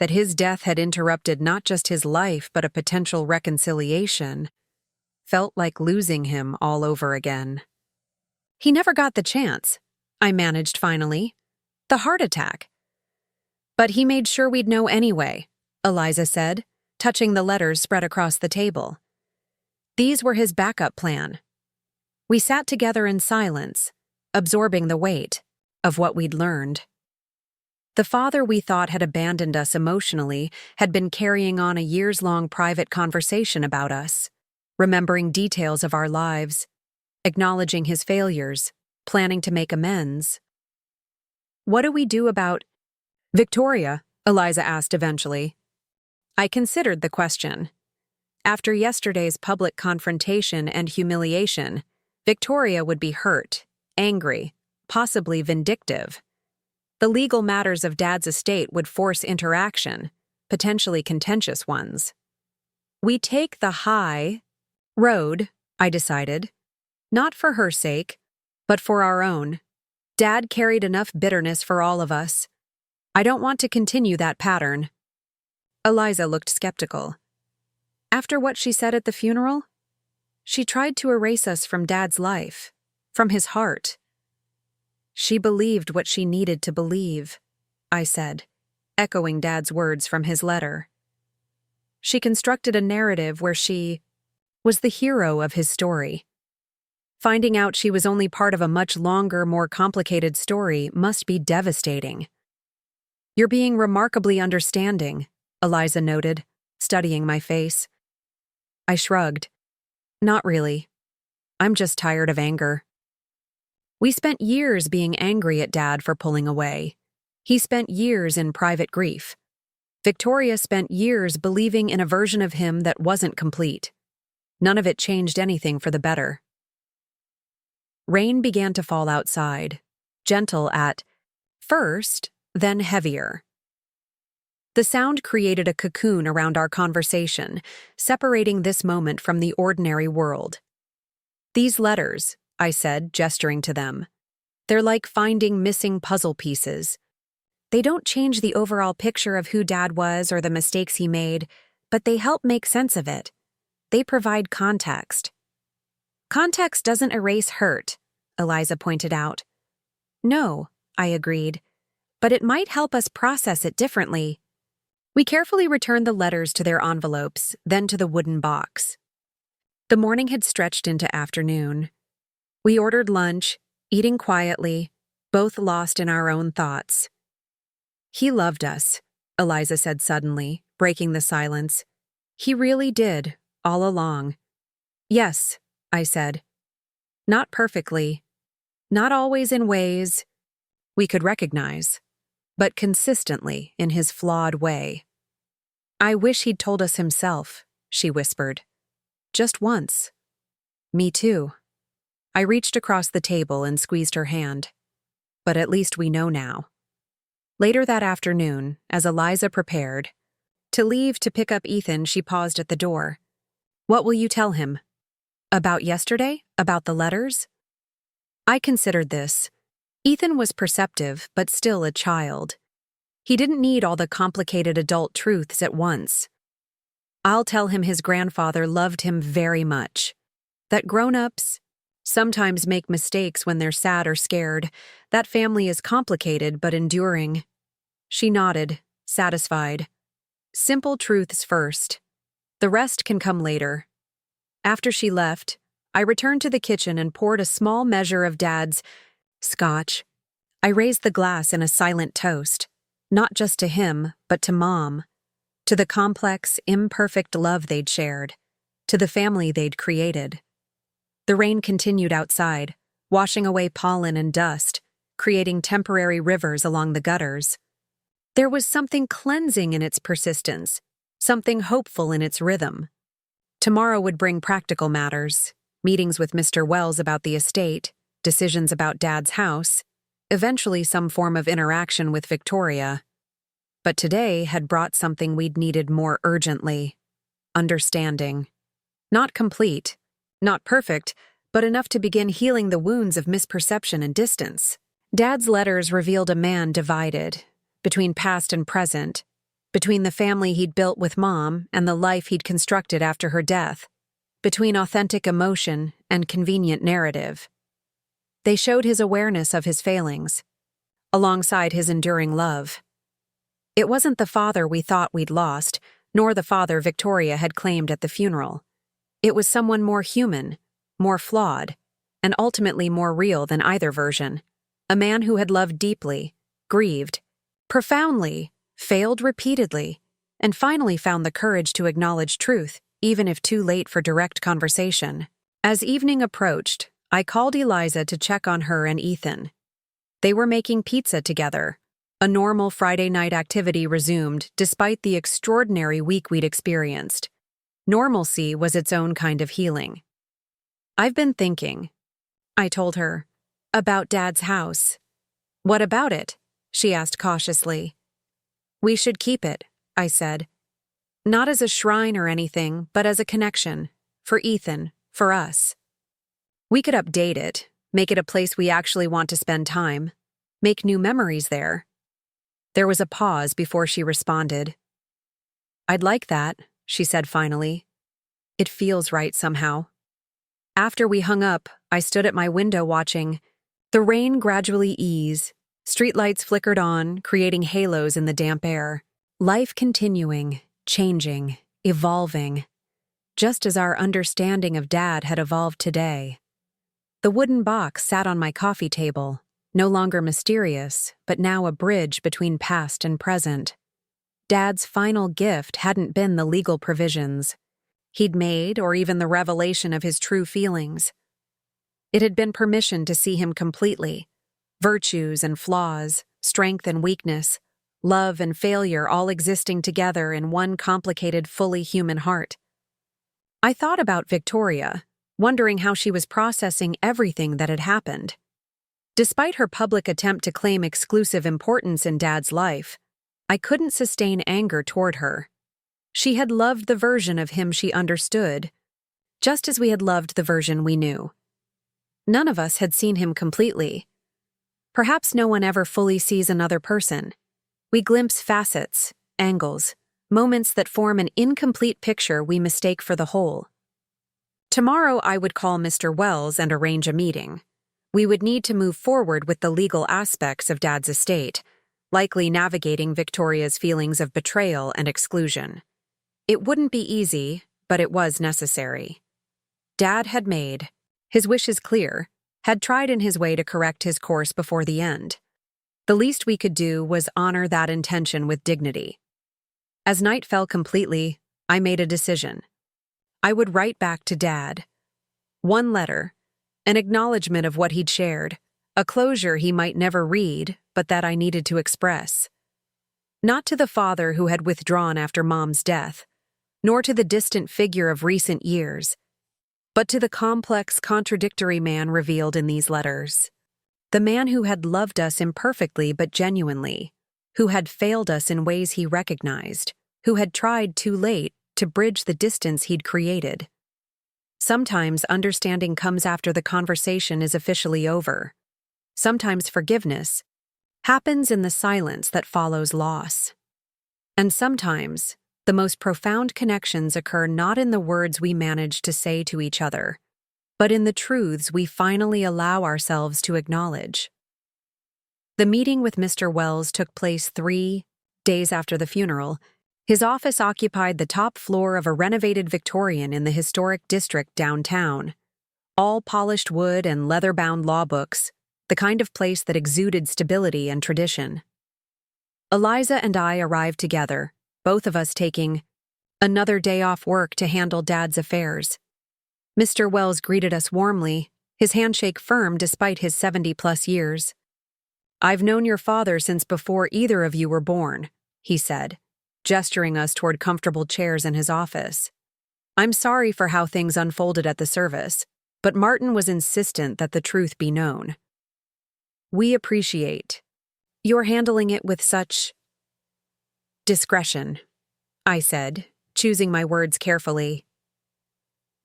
that his death had interrupted not just his life but a potential reconciliation, felt like losing him all over again. He never got the chance, I managed finally. The heart attack. But he made sure we'd know anyway, Eliza said, touching the letters spread across the table. These were his backup plan. We sat together in silence, absorbing the weight of what we'd learned. The father we thought had abandoned us emotionally had been carrying on a years-long private conversation about us, remembering details of our lives, acknowledging his failures, planning to make amends. What do we do about Victoria? Eliza asked eventually. I considered the question. After yesterday's public confrontation and humiliation, Victoria would be hurt, angry, possibly vindictive. The legal matters of Dad's estate would force interaction, potentially contentious ones. We take the high road, I decided, not for her sake, but for our own. Dad carried enough bitterness for all of us. I don't want to continue that pattern. Eliza looked skeptical. After what she said at the funeral? She tried to erase us from Dad's life, from his heart. She believed what she needed to believe, I said, echoing Dad's words from his letter. She constructed a narrative where she was the hero of his story. Finding out she was only part of a much longer, more complicated story must be devastating. You're being remarkably understanding, Eliza noted, studying my face. I shrugged. Not really. I'm just tired of anger. We spent years being angry at Dad for pulling away. He spent years in private grief. Victoria spent years believing in a version of him that wasn't complete. None of it changed anything for the better. Rain began to fall outside, gentle at first, then heavier. The sound created a cocoon around our conversation, separating this moment from the ordinary world. These letters, I said, gesturing to them. They're like finding missing puzzle pieces. They don't change the overall picture of who Dad was or the mistakes he made, but they help make sense of it. They provide context. Context doesn't erase hurt, Eliza pointed out. No, I agreed, but it might help us process it differently. We carefully returned the letters to their envelopes, then to the wooden box. The morning had stretched into afternoon. We ordered lunch, eating quietly, both lost in our own thoughts. He loved us, Eliza said suddenly, breaking the silence. He really did, all along. Yes, I said. Not perfectly. Not always in ways we could recognize, but consistently in his flawed way. I wish he'd told us himself, she whispered. Just once. Me too. I reached across the table and squeezed her hand. But at least we know now. Later that afternoon, as Eliza prepared to leave to pick up Ethan, she paused at the door. What will you tell him? About yesterday? About the letters? I considered this. Ethan was perceptive, but still a child. He didn't need all the complicated adult truths at once. I'll tell him his grandfather loved him very much. That grown-ups sometimes make mistakes when they're sad or scared. That family is complicated but enduring. She nodded, satisfied. Simple truths first. The rest can come later. After she left, I returned to the kitchen and poured a small measure of Dad's scotch. I raised the glass in a silent toast, not just to him, but to Mom, to the complex, imperfect love they'd shared, to the family they'd created. The rain continued outside, washing away pollen and dust, creating temporary rivers along the gutters. There was something cleansing in its persistence, something hopeful in its rhythm. Tomorrow would bring practical matters, meetings with Mr. Wells about the estate, decisions about Dad's house. eventually some form of interaction with Victoria. But today had brought something we'd needed more urgently: understanding. Not complete, not perfect, but enough to begin healing the wounds of misperception and distance. Dad's letters revealed a man divided, between past and present, between the family he'd built with Mom and the life he'd constructed after her death, between authentic emotion and convenient narrative. They showed his awareness of his failings, alongside his enduring love. It wasn't the father we thought we'd lost, nor the father Victoria had claimed at the funeral. It was someone more human, more flawed, and ultimately more real than either version. A man who had loved deeply, grieved, profoundly, failed repeatedly, and finally found the courage to acknowledge truth, even if too late for direct conversation. As evening approached, I called Eliza to check on her and Ethan. They were making pizza together. A normal Friday night activity resumed despite the extraordinary week we'd experienced. Normalcy was its own kind of healing. "I've been thinking," I told her, "about Dad's house." "What about it?" she asked cautiously. "We should keep it," I said. "Not as a shrine or anything, but as a connection. For Ethan, for us. We could update it, make it a place we actually want to spend time, make new memories there." There was a pause before she responded. "I'd like that," she said finally. "It feels right somehow." After we hung up, I stood at my window watching the rain gradually ease. Streetlights flickered on, creating halos in the damp air. Life continuing, changing, evolving, just as our understanding of Dad had evolved today. The wooden box sat on my coffee table, no longer mysterious, but now a bridge between past and present. Dad's final gift hadn't been the legal provisions he'd made or even the revelation of his true feelings. It had been permission to see him completely: virtues and flaws, strength and weakness, love and failure all existing together in one complicated, fully human heart. I thought about Victoria, wondering how she was processing everything that had happened. Despite her public attempt to claim exclusive importance in Dad's life, I couldn't sustain anger toward her. She had loved the version of him she understood, just as we had loved the version we knew. None of us had seen him completely. Perhaps no one ever fully sees another person. We glimpse facets, angles, moments that form an incomplete picture we mistake for the whole. Tomorrow I would call Mr. Wells and arrange a meeting. We would need to move forward with the legal aspects of Dad's estate, likely navigating Victoria's feelings of betrayal and exclusion. It wouldn't be easy, but it was necessary. Dad had made his wishes clear, had tried in his way to correct his course before the end. The least we could do was honor that intention with dignity. As night fell completely, I made a decision. I would write back to Dad. One letter, an acknowledgement of what he'd shared, a closure he might never read, but that I needed to express. Not to the father who had withdrawn after Mom's death, nor to the distant figure of recent years, but to the complex, contradictory man revealed in these letters. The man who had loved us imperfectly but genuinely, who had failed us in ways he recognized, who had tried too late to bridge the distance he'd created. Sometimes understanding comes after the conversation is officially over. Sometimes forgiveness happens in the silence that follows loss. And sometimes the most profound connections occur not in the words we manage to say to each other, but in the truths we finally allow ourselves to acknowledge. The meeting with Mr. Wells took place 3 days after the funeral. His office occupied the top floor of a renovated Victorian in the historic district downtown. All polished wood and leather-bound law books, the kind of place that exuded stability and tradition. Eliza and I arrived together, both of us taking another day off work to handle Dad's affairs. Mr. Wells greeted us warmly, his handshake firm despite his 70-plus years. "I've known your father since before either of you were born," he said, gesturing us toward comfortable chairs in his office. "I'm sorry for how things unfolded at the service, but Martin was insistent that the truth be known." We appreciate you're handling it with such discretion, I said, choosing my words carefully.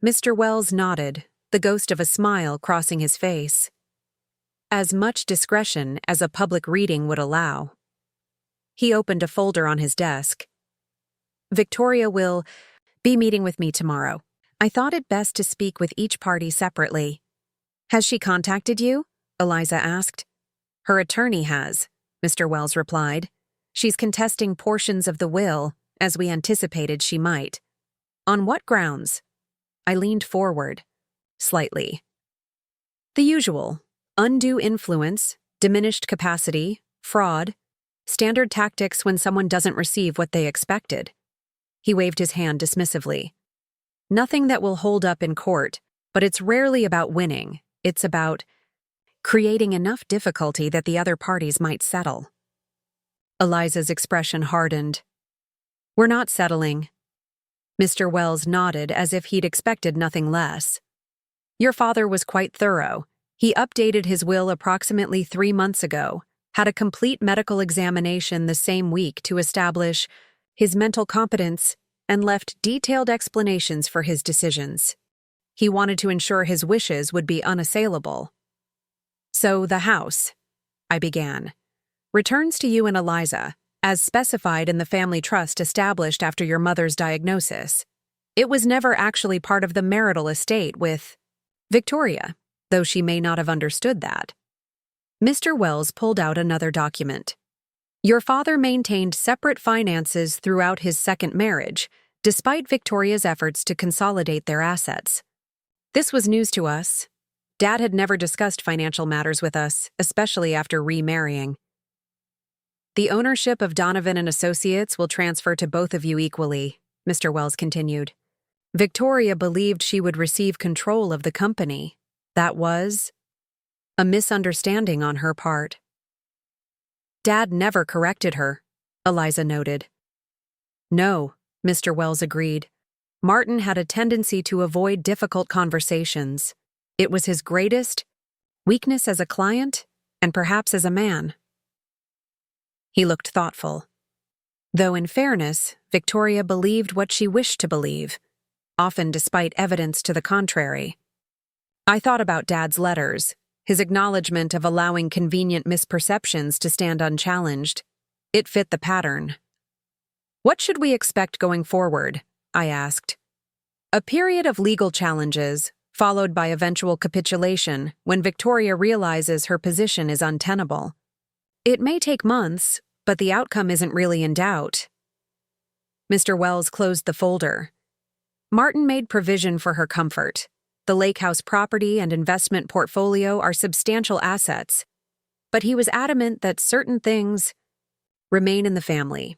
Mr. Wells nodded, the ghost of a smile crossing his face. As much discretion as a public reading would allow. He opened a folder on his desk. Victoria will be meeting with me tomorrow. I thought it best to speak with each party separately. Has she contacted you? Eliza asked. Her attorney has, Mr. Wells replied. She's contesting portions of the will, as we anticipated she might. On what grounds? I leaned forward, slightly. The usual. Undue influence, diminished capacity, fraud, standard tactics when someone doesn't receive what they expected. He waved his hand dismissively. Nothing that will hold up in court, but it's rarely about winning. It's about creating enough difficulty that the other parties might settle. Eliza's expression hardened. We're not settling. Mr. Wells nodded as if he'd expected nothing less. Your father was quite thorough. He updated his will approximately 3 months ago, had a complete medical examination the same week to establish his mental competence, and left detailed explanations for his decisions. He wanted to ensure his wishes would be unassailable. So the house, I began, returns to you and Eliza, as specified in the family trust established after your mother's diagnosis. It was never actually part of the marital estate with Victoria, though she may not have understood that. Mr. Wells pulled out another document. Your father maintained separate finances throughout his second marriage, despite Victoria's efforts to consolidate their assets. This was news to us. Dad had never discussed financial matters with us, especially after remarrying. The ownership of Donovan and Associates will transfer to both of you equally, Mr. Wells continued. Victoria believed she would receive control of the company. That was a misunderstanding on her part. Dad never corrected her, Eliza noted. No, Mr. Wells agreed. Martin had a tendency to avoid difficult conversations. It was his greatest weakness as a client and perhaps as a man. He looked thoughtful. Though in fairness, Victoria believed what she wished to believe, often despite evidence to the contrary. I thought about Dad's letters, his acknowledgement of allowing convenient misperceptions to stand unchallenged. It fit the pattern. What should we expect going forward? I asked. A period of legal challenges, followed by eventual capitulation when Victoria realizes her position is untenable. It may take months, but the outcome isn't really in doubt. Mr. Wells closed the folder. Martin made provision for her comfort. The lake house property and investment portfolio are substantial assets, but he was adamant that certain things remain in the family.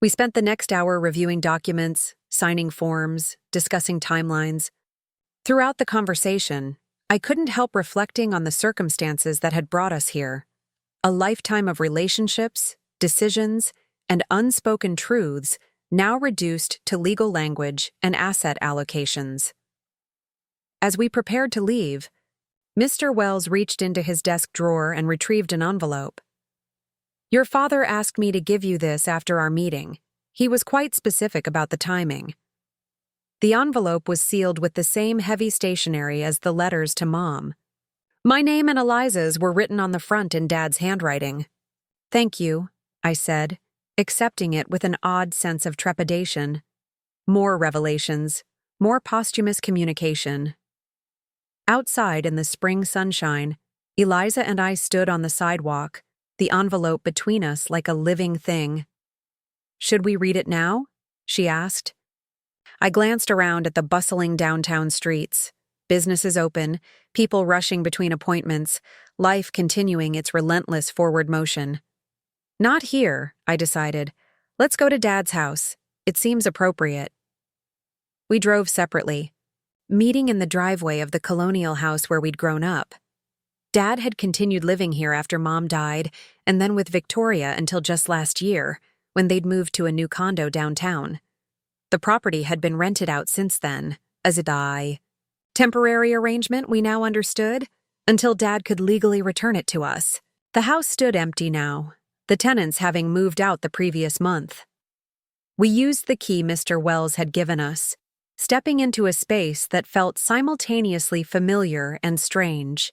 We spent the next hour reviewing documents, signing forms, discussing timelines. Throughout the conversation, I couldn't help reflecting on the circumstances that had brought us here. A lifetime of relationships, decisions, and unspoken truths now reduced to legal language and asset allocations. As we prepared to leave, Mr. Wells reached into his desk drawer and retrieved an envelope. Your father asked me to give you this after our meeting. He was quite specific about the timing. The envelope was sealed with the same heavy stationery as the letters to Mom. My name and Eliza's were written on the front in Dad's handwriting. Thank you, I said, accepting it with an odd sense of trepidation. More revelations, more posthumous communication. Outside in the spring sunshine, Eliza and I stood on the sidewalk, the envelope between us like a living thing. Should we read it now? She asked. I glanced around at the bustling downtown streets. Businesses open, people rushing between appointments, life continuing its relentless forward motion. Not here, I decided. Let's go to Dad's house. It seems appropriate. We drove separately, meeting in the driveway of the colonial house where we'd grown up. Dad had continued living here after Mom died, and then with Victoria until just last year, when they'd moved to a new condo downtown. The property had been rented out since then, as a temporary arrangement we now understood, until Dad could legally return it to us. The house stood empty now, the tenants having moved out the previous month. We used the key Mr. Wells had given us, stepping into a space that felt simultaneously familiar and strange.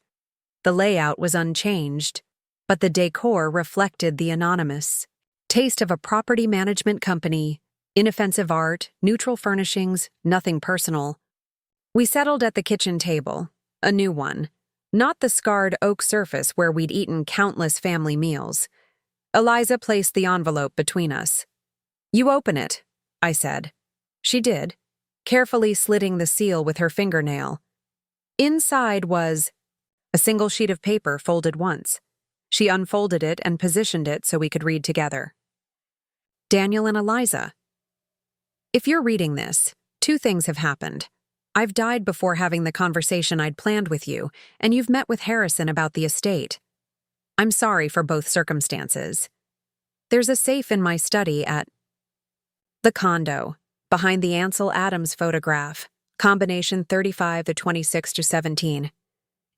The layout was unchanged, but the decor reflected the anonymous taste of a property management company: inoffensive art, neutral furnishings, nothing personal. We settled at the kitchen table, a new one, not the scarred oak surface where we'd eaten countless family meals. Eliza placed the envelope between us. "You open it," I said. She did, carefully slitting the seal with her fingernail. Inside was a single sheet of paper folded once. She unfolded it and positioned it so we could read together. Daniel and Eliza. If you're reading this, two things have happened. I've died before having the conversation I'd planned with you, and you've met with Harrison about the estate. I'm sorry for both circumstances. There's a safe in my study at the condo, behind the Ansel Adams photograph, combination 35 to 26 to 17.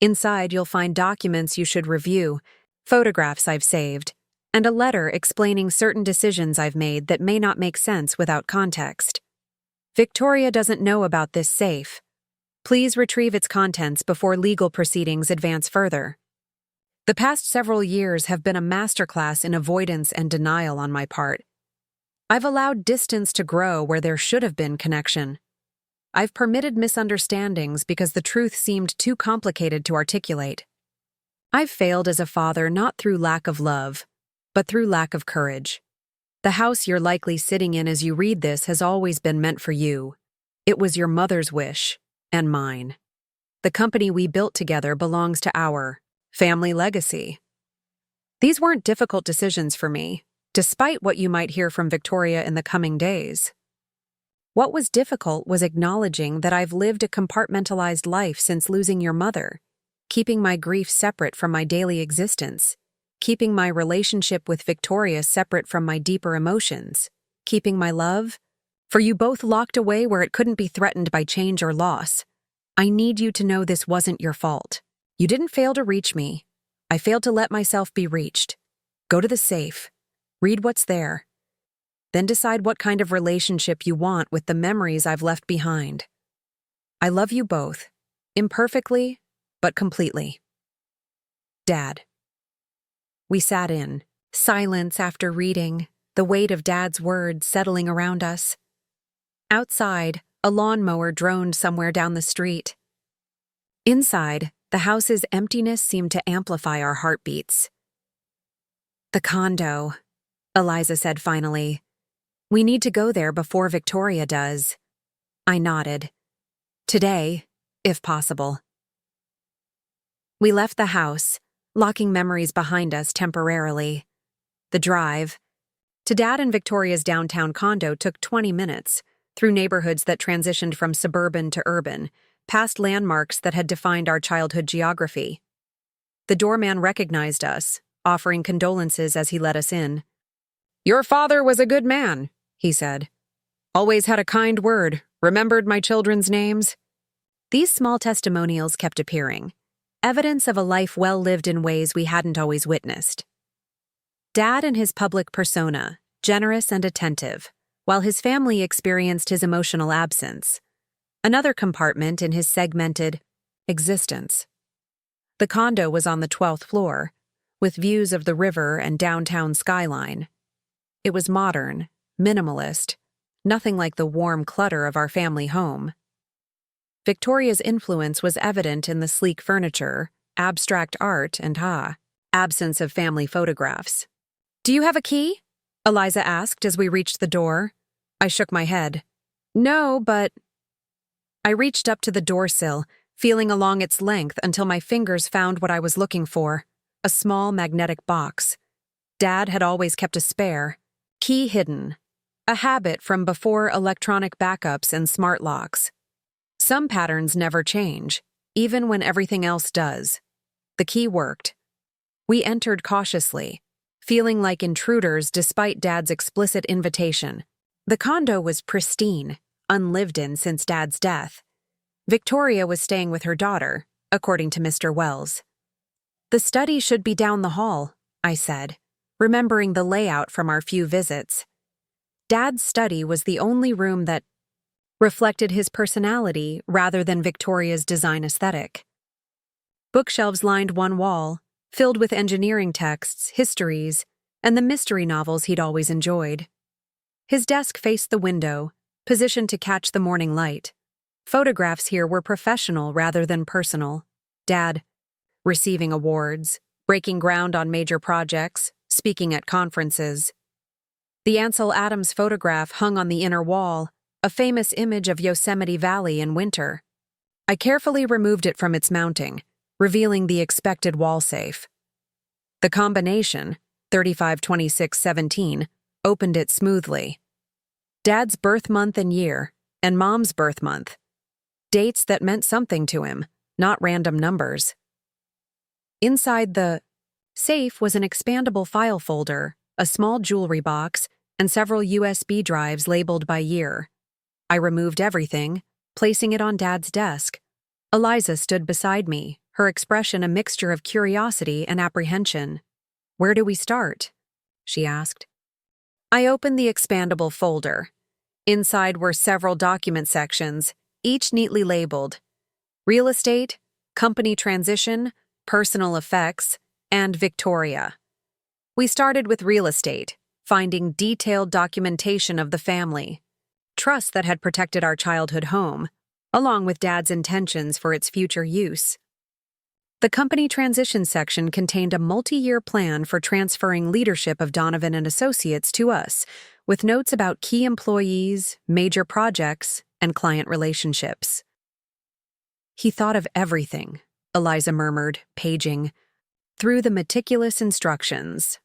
Inside, you'll find documents you should review, photographs I've saved, and a letter explaining certain decisions I've made that may not make sense without context. Victoria doesn't know about this safe. Please retrieve its contents before legal proceedings advance further. The past several years have been a masterclass in avoidance and denial on my part. I've allowed distance to grow where there should have been connection. I've permitted misunderstandings because the truth seemed too complicated to articulate. I've failed as a father not through lack of love, but through lack of courage. The house you're likely sitting in as you read this has always been meant for you. It was your mother's wish, and mine. The company we built together belongs to our family legacy. These weren't difficult decisions for me, despite what you might hear from Victoria in the coming days. What was difficult was acknowledging that I've lived a compartmentalized life since losing your mother, keeping my grief separate from my daily existence, keeping my relationship with Victoria separate from my deeper emotions, keeping my love for you both locked away where it couldn't be threatened by change or loss. I need you to know this wasn't your fault. You didn't fail to reach me. I failed to let myself be reached. Go to the safe. Read what's there. Then decide what kind of relationship you want with the memories I've left behind. I love you both, imperfectly, but completely. Dad. We sat in, silence after reading, the weight of Dad's words settling around us. Outside, a lawnmower droned somewhere down the street. Inside, the house's emptiness seemed to amplify our heartbeats. The condo, Eliza said finally. We need to go there before Victoria does. I nodded. Today, if possible. We left the house, locking memories behind us temporarily. The drive to Dad and Victoria's downtown condo took 20 minutes, through neighborhoods that transitioned from suburban to urban, past landmarks that had defined our childhood geography. The doorman recognized us, offering condolences as he let us in. "Your father was a good man," he said. "Always had a kind word, remembered my children's names." These small testimonials kept appearing, evidence of a life well lived in ways we hadn't always witnessed. Dad and his public persona, generous and attentive, while his family experienced his emotional absence. Another compartment in his segmented existence. The condo was on the 12th floor, with views of the river and downtown skyline. It was modern, minimalist, nothing like the warm clutter of our family home. Victoria's influence was evident in the sleek furniture, abstract art, and absence of family photographs. "Do you have a key?" Eliza asked as we reached the door. I shook my head. "No, but..." I reached up to the doorsill, feeling along its length until my fingers found what I was looking for, a small magnetic box. Dad had always kept a spare, key hidden, a habit from before electronic backups and smart locks. Some patterns never change, even when everything else does. The key worked. We entered cautiously, feeling like intruders despite Dad's explicit invitation. The condo was pristine, unlived in since Dad's death. Victoria was staying with her daughter, according to Mr. Wells. The study should be down the hall, I said, remembering the layout from our few visits. Dad's study was the only room that reflected his personality rather than Victoria's design aesthetic. Bookshelves lined one wall, filled with engineering texts, histories, and the mystery novels he'd always enjoyed. His desk faced the window, positioned to catch the morning light. Photographs here were professional rather than personal. Dad, receiving awards, breaking ground on major projects, speaking at conferences. The Ansel Adams photograph hung on the inner wall, a famous image of Yosemite Valley in winter. I carefully removed it from its mounting, revealing the expected wall safe. The combination, 352617, opened it smoothly. Dad's birth month and year, and Mom's birth month. Dates that meant something to him, not random numbers. Inside the safe was an expandable file folder, a small jewelry box, and several USB drives labeled by year. I removed everything, placing it on Dad's desk. Eliza stood beside me, her expression a mixture of curiosity and apprehension. "Where do we start?" she asked. I opened the expandable folder. Inside were several document sections, each neatly labeled: real estate, company transition, personal effects, and Victoria. We started with real estate, finding detailed documentation of the family, trust that had protected our childhood home, along with Dad's intentions for its future use. The company transition section contained a multi-year plan for transferring leadership of Donovan and Associates to us, with notes about key employees, major projects, and client relationships. "He thought of everything," Eliza murmured, paging through the meticulous instructions.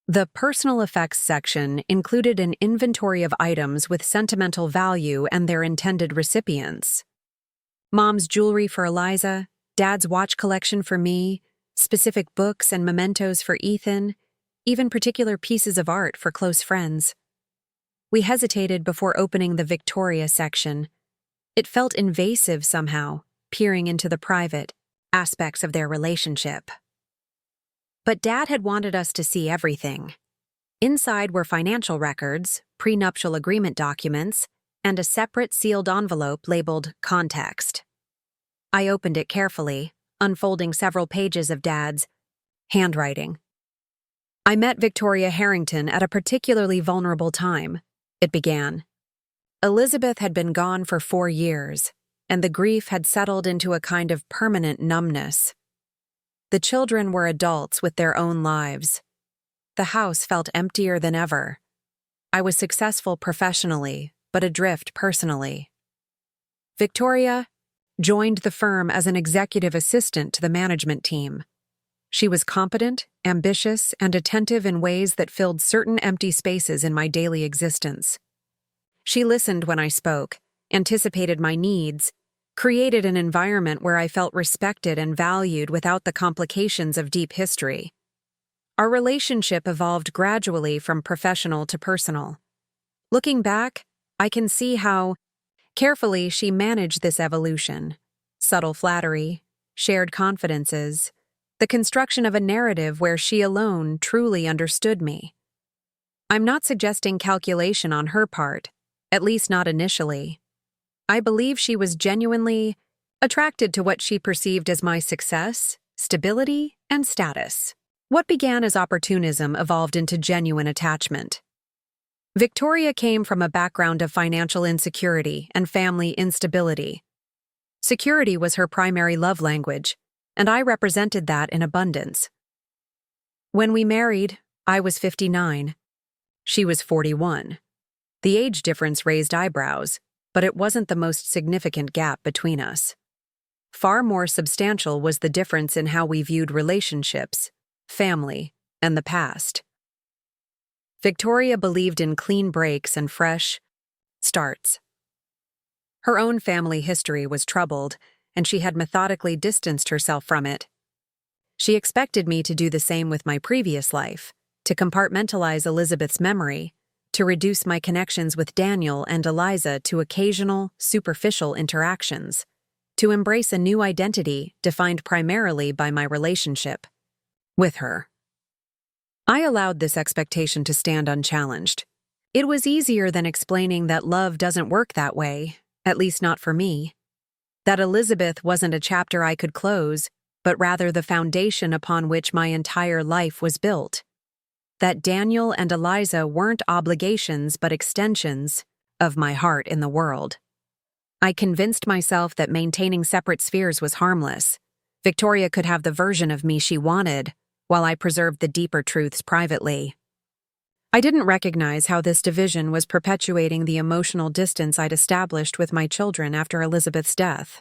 The personal effects section included an inventory of items with sentimental value and their intended recipients. Mom's jewelry for Eliza, Dad's watch collection for me, specific books and mementos for Ethan, even particular pieces of art for close friends. We hesitated before opening the Victoria section. It felt invasive somehow, peering into the private aspects of their relationship. But Dad had wanted us to see everything. Inside were financial records, prenuptial agreement documents, and a separate sealed envelope labeled Context. I opened it carefully, unfolding several pages of Dad's handwriting. "I met Victoria Harrington at a particularly vulnerable time," it began. Elizabeth had been gone for 4 years, and the grief had settled into a kind of permanent numbness. The children were adults with their own lives. The house felt emptier than ever. I was successful professionally, but adrift personally. Victoria joined the firm as an executive assistant to the management team. She was competent, ambitious, and attentive in ways that filled certain empty spaces in my daily existence. She listened when I spoke, anticipated my needs, created an environment where I felt respected and valued without the complications of deep history. Our relationship evolved gradually from professional to personal. Looking back, I can see how carefully she managed this evolution. Subtle flattery, shared confidences, the construction of a narrative where she alone truly understood me. I'm not suggesting calculation on her part, at least not initially. I believe she was genuinely attracted to what she perceived as my success, stability, and status. What began as opportunism evolved into genuine attachment. Victoria came from a background of financial insecurity and family instability. Security was her primary love language, and I represented that in abundance. When we married, I was 59. She was 41. The age difference raised eyebrows, but it wasn't the most significant gap between us. Far more substantial was the difference in how we viewed relationships, family, and the past. Victoria believed in clean breaks and fresh starts. Her own family history was troubled, and she had methodically distanced herself from it. She expected me to do the same with my previous life, to compartmentalize Elizabeth's memory, to reduce my connections with Daniel and Eliza to occasional, superficial interactions, to embrace a new identity defined primarily by my relationship with her. I allowed this expectation to stand unchallenged. It was easier than explaining that love doesn't work that way, at least not for me. That Elizabeth wasn't a chapter I could close, but rather the foundation upon which my entire life was built. That Daniel and Eliza weren't obligations but extensions of my heart in the world. I convinced myself that maintaining separate spheres was harmless. Victoria could have the version of me she wanted, while I preserved the deeper truths privately. I didn't recognize how this division was perpetuating the emotional distance I'd established with my children after Elizabeth's death.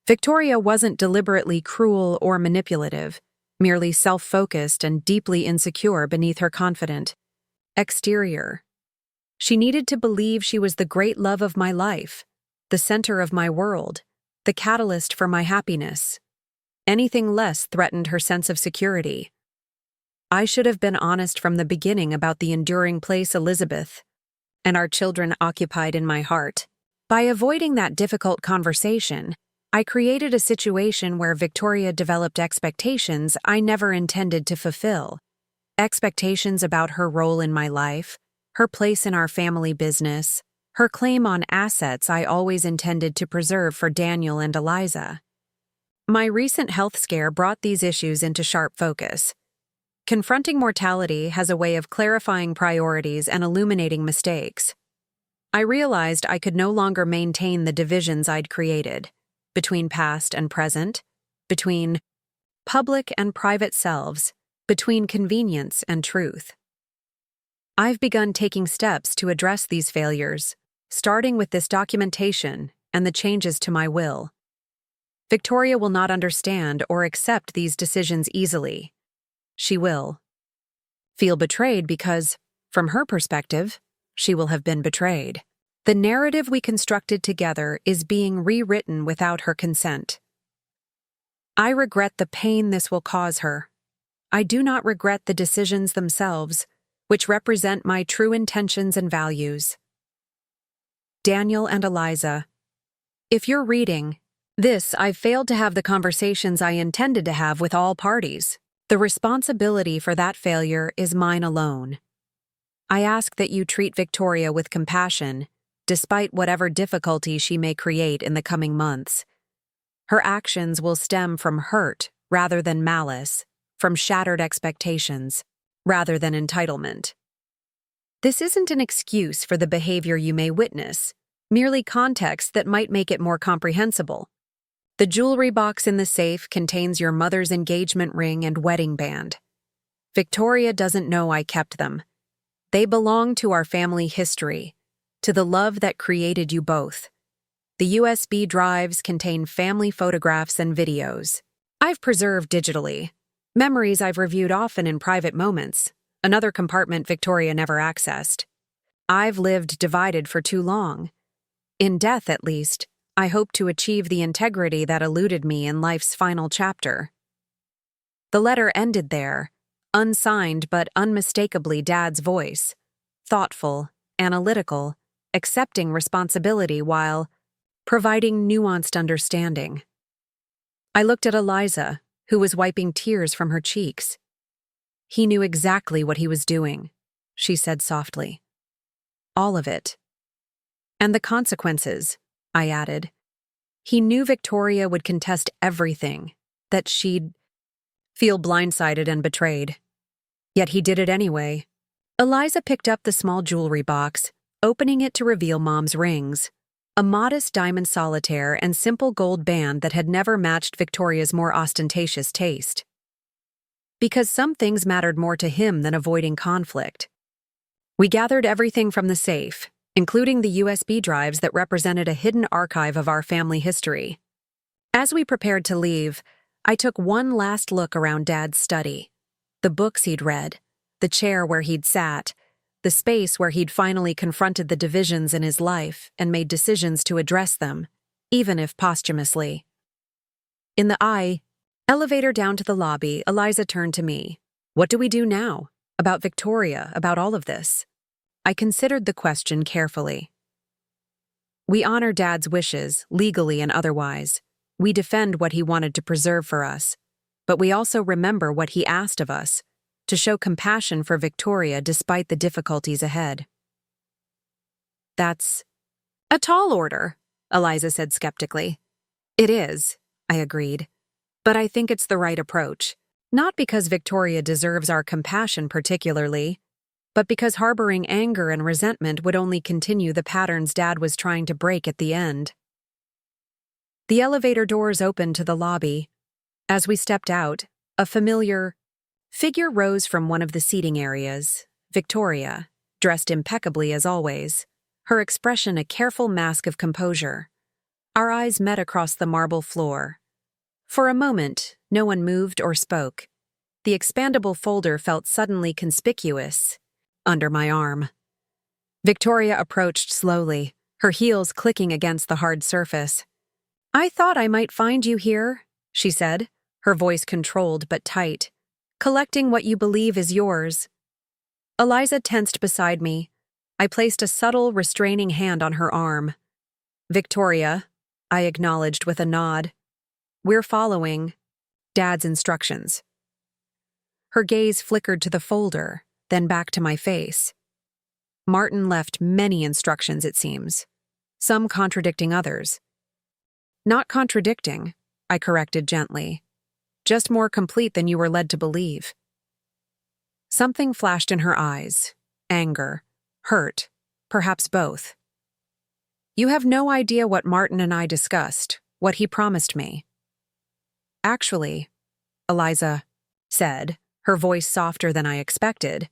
Victoria wasn't deliberately cruel or manipulative, merely self-focused and deeply insecure beneath her confident exterior. She needed to believe she was the great love of my life, the center of my world, the catalyst for my happiness. Anything less threatened her sense of security. I should have been honest from the beginning about the enduring place Elizabeth and our children occupied in my heart. By avoiding that difficult conversation, I created a situation where Victoria developed expectations I never intended to fulfill. Expectations about her role in my life, her place in our family business, her claim on assets I always intended to preserve for Daniel and Eliza. My recent health scare brought these issues into sharp focus. Confronting mortality has a way of clarifying priorities and illuminating mistakes. I realized I could no longer maintain the divisions I'd created, between past and present, between public and private selves, between convenience and truth. I've begun taking steps to address these failures, starting with this documentation and the changes to my will. Victoria will not understand or accept these decisions easily. She will feel betrayed because, from her perspective, she will have been betrayed. The narrative we constructed together is being rewritten without her consent. I regret the pain this will cause her. I do not regret the decisions themselves, which represent my true intentions and values. Daniel and Eliza, if you're reading this, I've failed to have the conversations I intended to have with all parties. The responsibility for that failure is mine alone. I ask that you treat Victoria with compassion, despite whatever difficulty she may create in the coming months. Her actions will stem from hurt rather than malice, from shattered expectations rather than entitlement. This isn't an excuse for the behavior you may witness, merely context that might make it more comprehensible. The jewelry box in the safe contains your mother's engagement ring and wedding band. Victoria doesn't know I kept them. They belong to our family history, to the love that created you both. The USB drives contain family photographs and videos. I've preserved digitally. Memories I've reviewed often in private moments, another compartment Victoria never accessed. I've lived divided for too long. In death, at least, I hope to achieve the integrity that eluded me in life's final chapter. The letter ended there, unsigned but unmistakably Dad's voice, thoughtful, analytical, accepting responsibility while providing nuanced understanding. I looked at Eliza, who was wiping tears from her cheeks. He knew exactly what he was doing, she said softly. All of it. And the consequences, I added. He knew Victoria would contest everything, that she'd feel blindsided and betrayed. Yet he did it anyway. Eliza picked up the small jewelry box, opening it to reveal Mom's rings. A modest diamond solitaire and simple gold band that had never matched Victoria's more ostentatious taste. Because some things mattered more to him than avoiding conflict. We gathered everything from the safe, including the USB drives that represented a hidden archive of our family history. As we prepared to leave, I took one last look around Dad's study. The books he'd read, the chair where he'd sat, the space where he'd finally confronted the divisions in his life and made decisions to address them, even if posthumously. In the elevator down to the lobby, Eliza turned to me. What do we do now? About Victoria, about all of this? I considered the question carefully. We honor Dad's wishes, legally and otherwise. We defend what he wanted to preserve for us. But we also remember what he asked of us, to show compassion for Victoria despite the difficulties ahead. That's a tall order, Eliza said skeptically. It is, I agreed. But I think it's the right approach. Not because Victoria deserves our compassion particularly, but because harboring anger and resentment would only continue the patterns Dad was trying to break at the end. The elevator doors opened to the lobby. As we stepped out, a familiar figure rose from one of the seating areas, Victoria, dressed impeccably as always, her expression a careful mask of composure. Our eyes met across the marble floor. For a moment, no one moved or spoke. The expandable folder felt suddenly conspicuous under my arm. Victoria approached slowly, her heels clicking against the hard surface. "I thought I might find you here," she said, her voice controlled but tight. "Collecting what you believe is yours." Eliza tensed beside me. I placed a subtle, restraining hand on her arm. "Victoria," I acknowledged with a nod. "We're following Dad's instructions." Her gaze flickered to the folder, then back to my face. Martin left many instructions, it seems, some contradicting others. "Not contradicting," I corrected gently. "Just more complete than you were led to believe." Something flashed in her eyes. Anger. Hurt. Perhaps both. "You have no idea what Martin and I discussed, what he promised me." "Actually," Eliza said, her voice softer than I expected,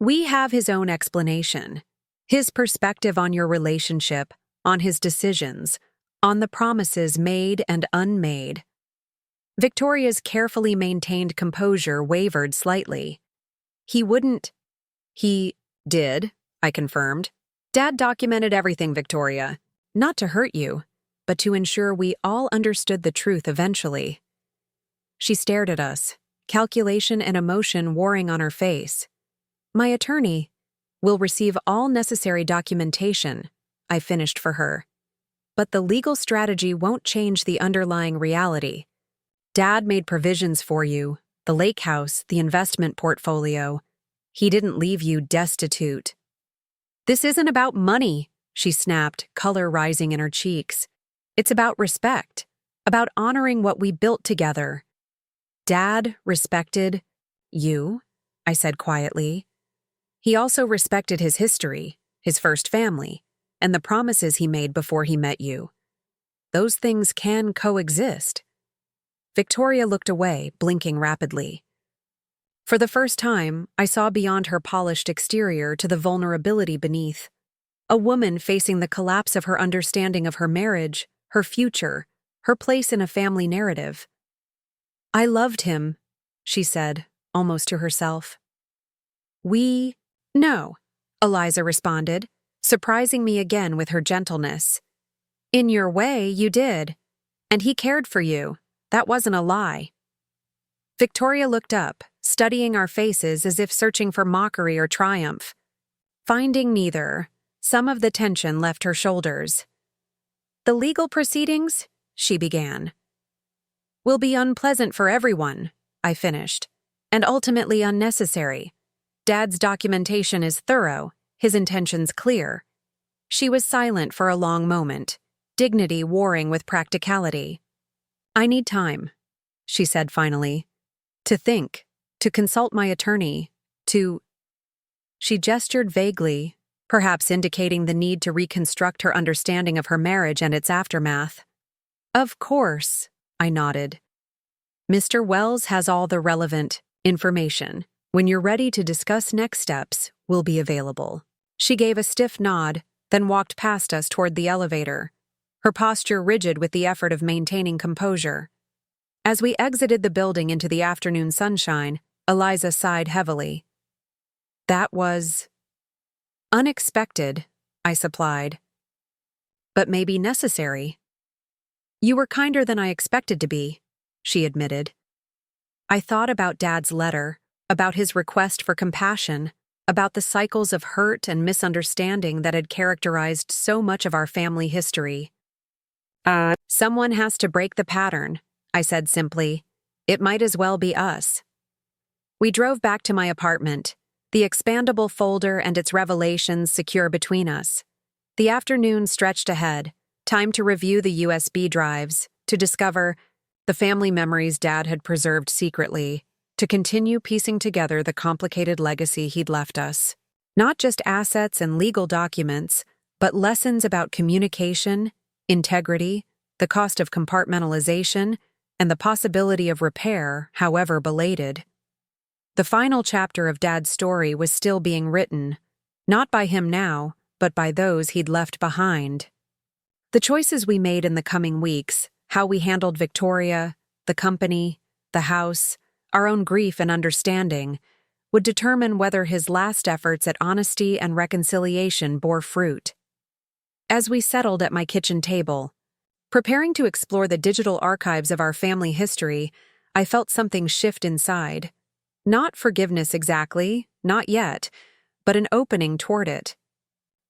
"we have his own explanation. His perspective on your relationship, on his decisions, on the promises made and unmade." Victoria's carefully maintained composure wavered slightly. "He wouldn't." "He did," I confirmed. "Dad documented everything, Victoria. Not to hurt you, but to ensure we all understood the truth eventually." She stared at us, calculation and emotion warring on her face. "My attorney will receive all necessary documentation," I finished for her. "But the legal strategy won't change the underlying reality. Dad made provisions for you, the lake house, the investment portfolio. He didn't leave you destitute." "This isn't about money," she snapped, color rising in her cheeks. "It's about respect, about honoring what we built together." "Dad respected you," I said quietly. "He also respected his history, his first family, and the promises he made before he met you. Those things can coexist." Victoria looked away, blinking rapidly. For the first time, I saw beyond her polished exterior to the vulnerability beneath. A woman facing the collapse of her understanding of her marriage, her future, her place in a family narrative. "I loved him," she said, almost to herself. No," Eliza responded, surprising me again with her gentleness. "In your way, you did. And he cared for you. That wasn't a lie." Victoria looked up, studying our faces as if searching for mockery or triumph. Finding neither, some of the tension left her shoulders. "The legal proceedings," she began, "will be unpleasant for everyone," I finished, "and ultimately unnecessary. Dad's documentation is thorough, his intentions clear." She was silent for a long moment, dignity warring with practicality. "I need time," she said finally. "To think, to consult my attorney, to—" She gestured vaguely, perhaps indicating the need to reconstruct her understanding of her marriage and its aftermath. "Of course," I nodded. "Mr. Wells has all the relevant information. When you're ready to discuss next steps, we'll be available." She gave a stiff nod, then walked past us toward the elevator, her posture rigid with the effort of maintaining composure. As we exited the building into the afternoon sunshine, Eliza sighed heavily. "That was unexpected," I supplied. "But maybe necessary." "You were kinder than I expected to be," she admitted. I thought about Dad's letter, about his request for compassion, about the cycles of hurt and misunderstanding that had characterized so much of our family history. Someone has to break the pattern, I said simply. It might as well be us. We drove back to my apartment, the expandable folder and its revelations secure between us. The afternoon stretched ahead, time to review the USB drives, to discover the family memories Dad had preserved secretly, to continue piecing together the complicated legacy he'd left us. Not just assets and legal documents, but lessons about communication, integrity, the cost of compartmentalization, and the possibility of repair, however belated. The final chapter of Dad's story was still being written, not by him now, but by those he'd left behind. The choices we made in the coming weeks, how we handled Victoria, the company, the house, our own grief and understanding, would determine whether his last efforts at honesty and reconciliation bore fruit. As we settled at my kitchen table, preparing to explore the digital archives of our family history, I felt something shift inside. Not forgiveness exactly, not yet, but an opening toward it.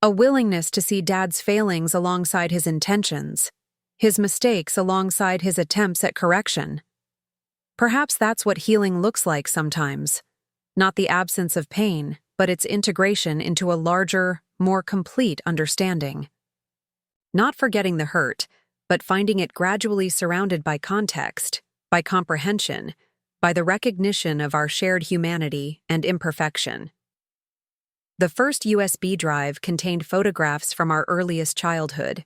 A willingness to see Dad's failings alongside his intentions, his mistakes alongside his attempts at correction. Perhaps that's what healing looks like sometimes. Not the absence of pain, but its integration into a larger, more complete understanding. Not forgetting the hurt, but finding it gradually surrounded by context, by comprehension, by the recognition of our shared humanity and imperfection. The first USB drive contained photographs from our earliest childhood,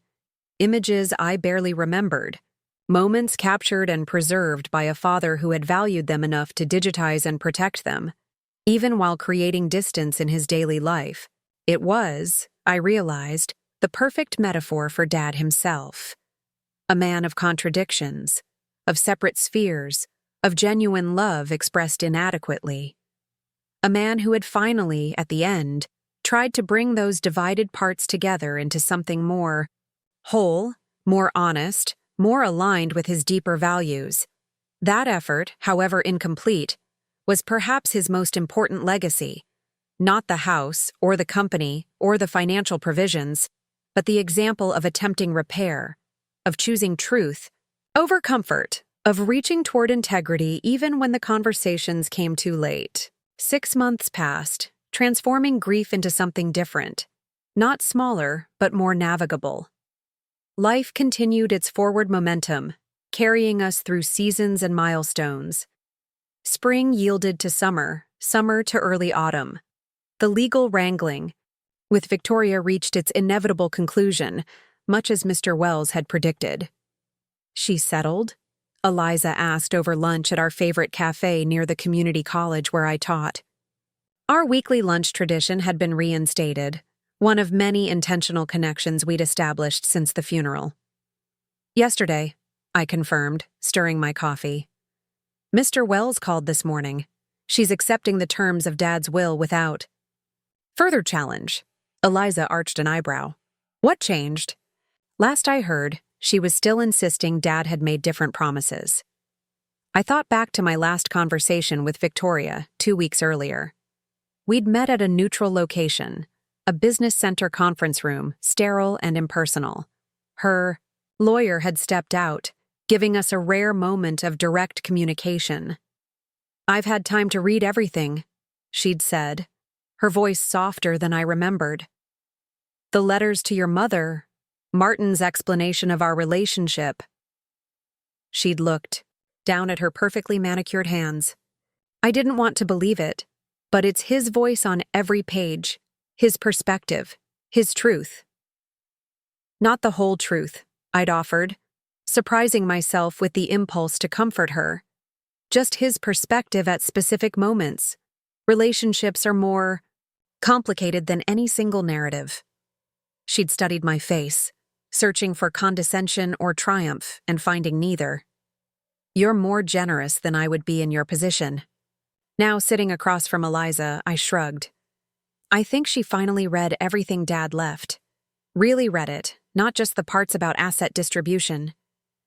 images I barely remembered, moments captured and preserved by a father who had valued them enough to digitize and protect them, even while creating distance in his daily life. It was, I realized, the perfect metaphor for Dad himself. A man of contradictions, of separate spheres, of genuine love expressed inadequately. A man who had finally, at the end, tried to bring those divided parts together into something more whole, more honest, more aligned with his deeper values. That effort, however incomplete, was perhaps his most important legacy. Not the house, or the company, or the financial provisions, but the example of attempting repair, of choosing truth over comfort, of reaching toward integrity even when the conversations came too late. 6 months passed, transforming grief into something different. Not smaller, but more navigable. Life continued its forward momentum, carrying us through seasons and milestones. Spring yielded to summer, summer to early autumn. The legal wrangling with Victoria reached its inevitable conclusion, much as Mr. Wells had predicted. "She settled?" Eliza asked over lunch at our favorite cafe near the community college where I taught. Our weekly lunch tradition had been reinstated, one of many intentional connections we'd established since the funeral. "Yesterday," I confirmed, stirring my coffee. "Mr. Wells called this morning. She's accepting the terms of Dad's will without." "Further challenge." Eliza arched an eyebrow. "What changed?" "Last I heard, she was still insisting Dad had made different promises." I thought back to my last conversation with Victoria 2 weeks earlier. We'd met at a neutral location, a business center conference room, sterile and impersonal. Her lawyer had stepped out, giving us a rare moment of direct communication. "I've had time to read everything," she'd said, her voice softer than I remembered. "The letters to your mother, Martin's explanation of our relationship." She'd looked down at her perfectly manicured hands. I didn't want to believe it, but it's his voice on every page, his perspective, his truth. Not the whole truth, I'd offered, surprising myself with the impulse to comfort her. Just his perspective at specific moments. Relationships are more complicated than any single narrative. She'd studied my face, searching for condescension or triumph and finding neither. "You're more generous than I would be in your position." Now sitting across from Eliza, I shrugged. I think she finally read everything Dad left. Really read it, not just the parts about asset distribution.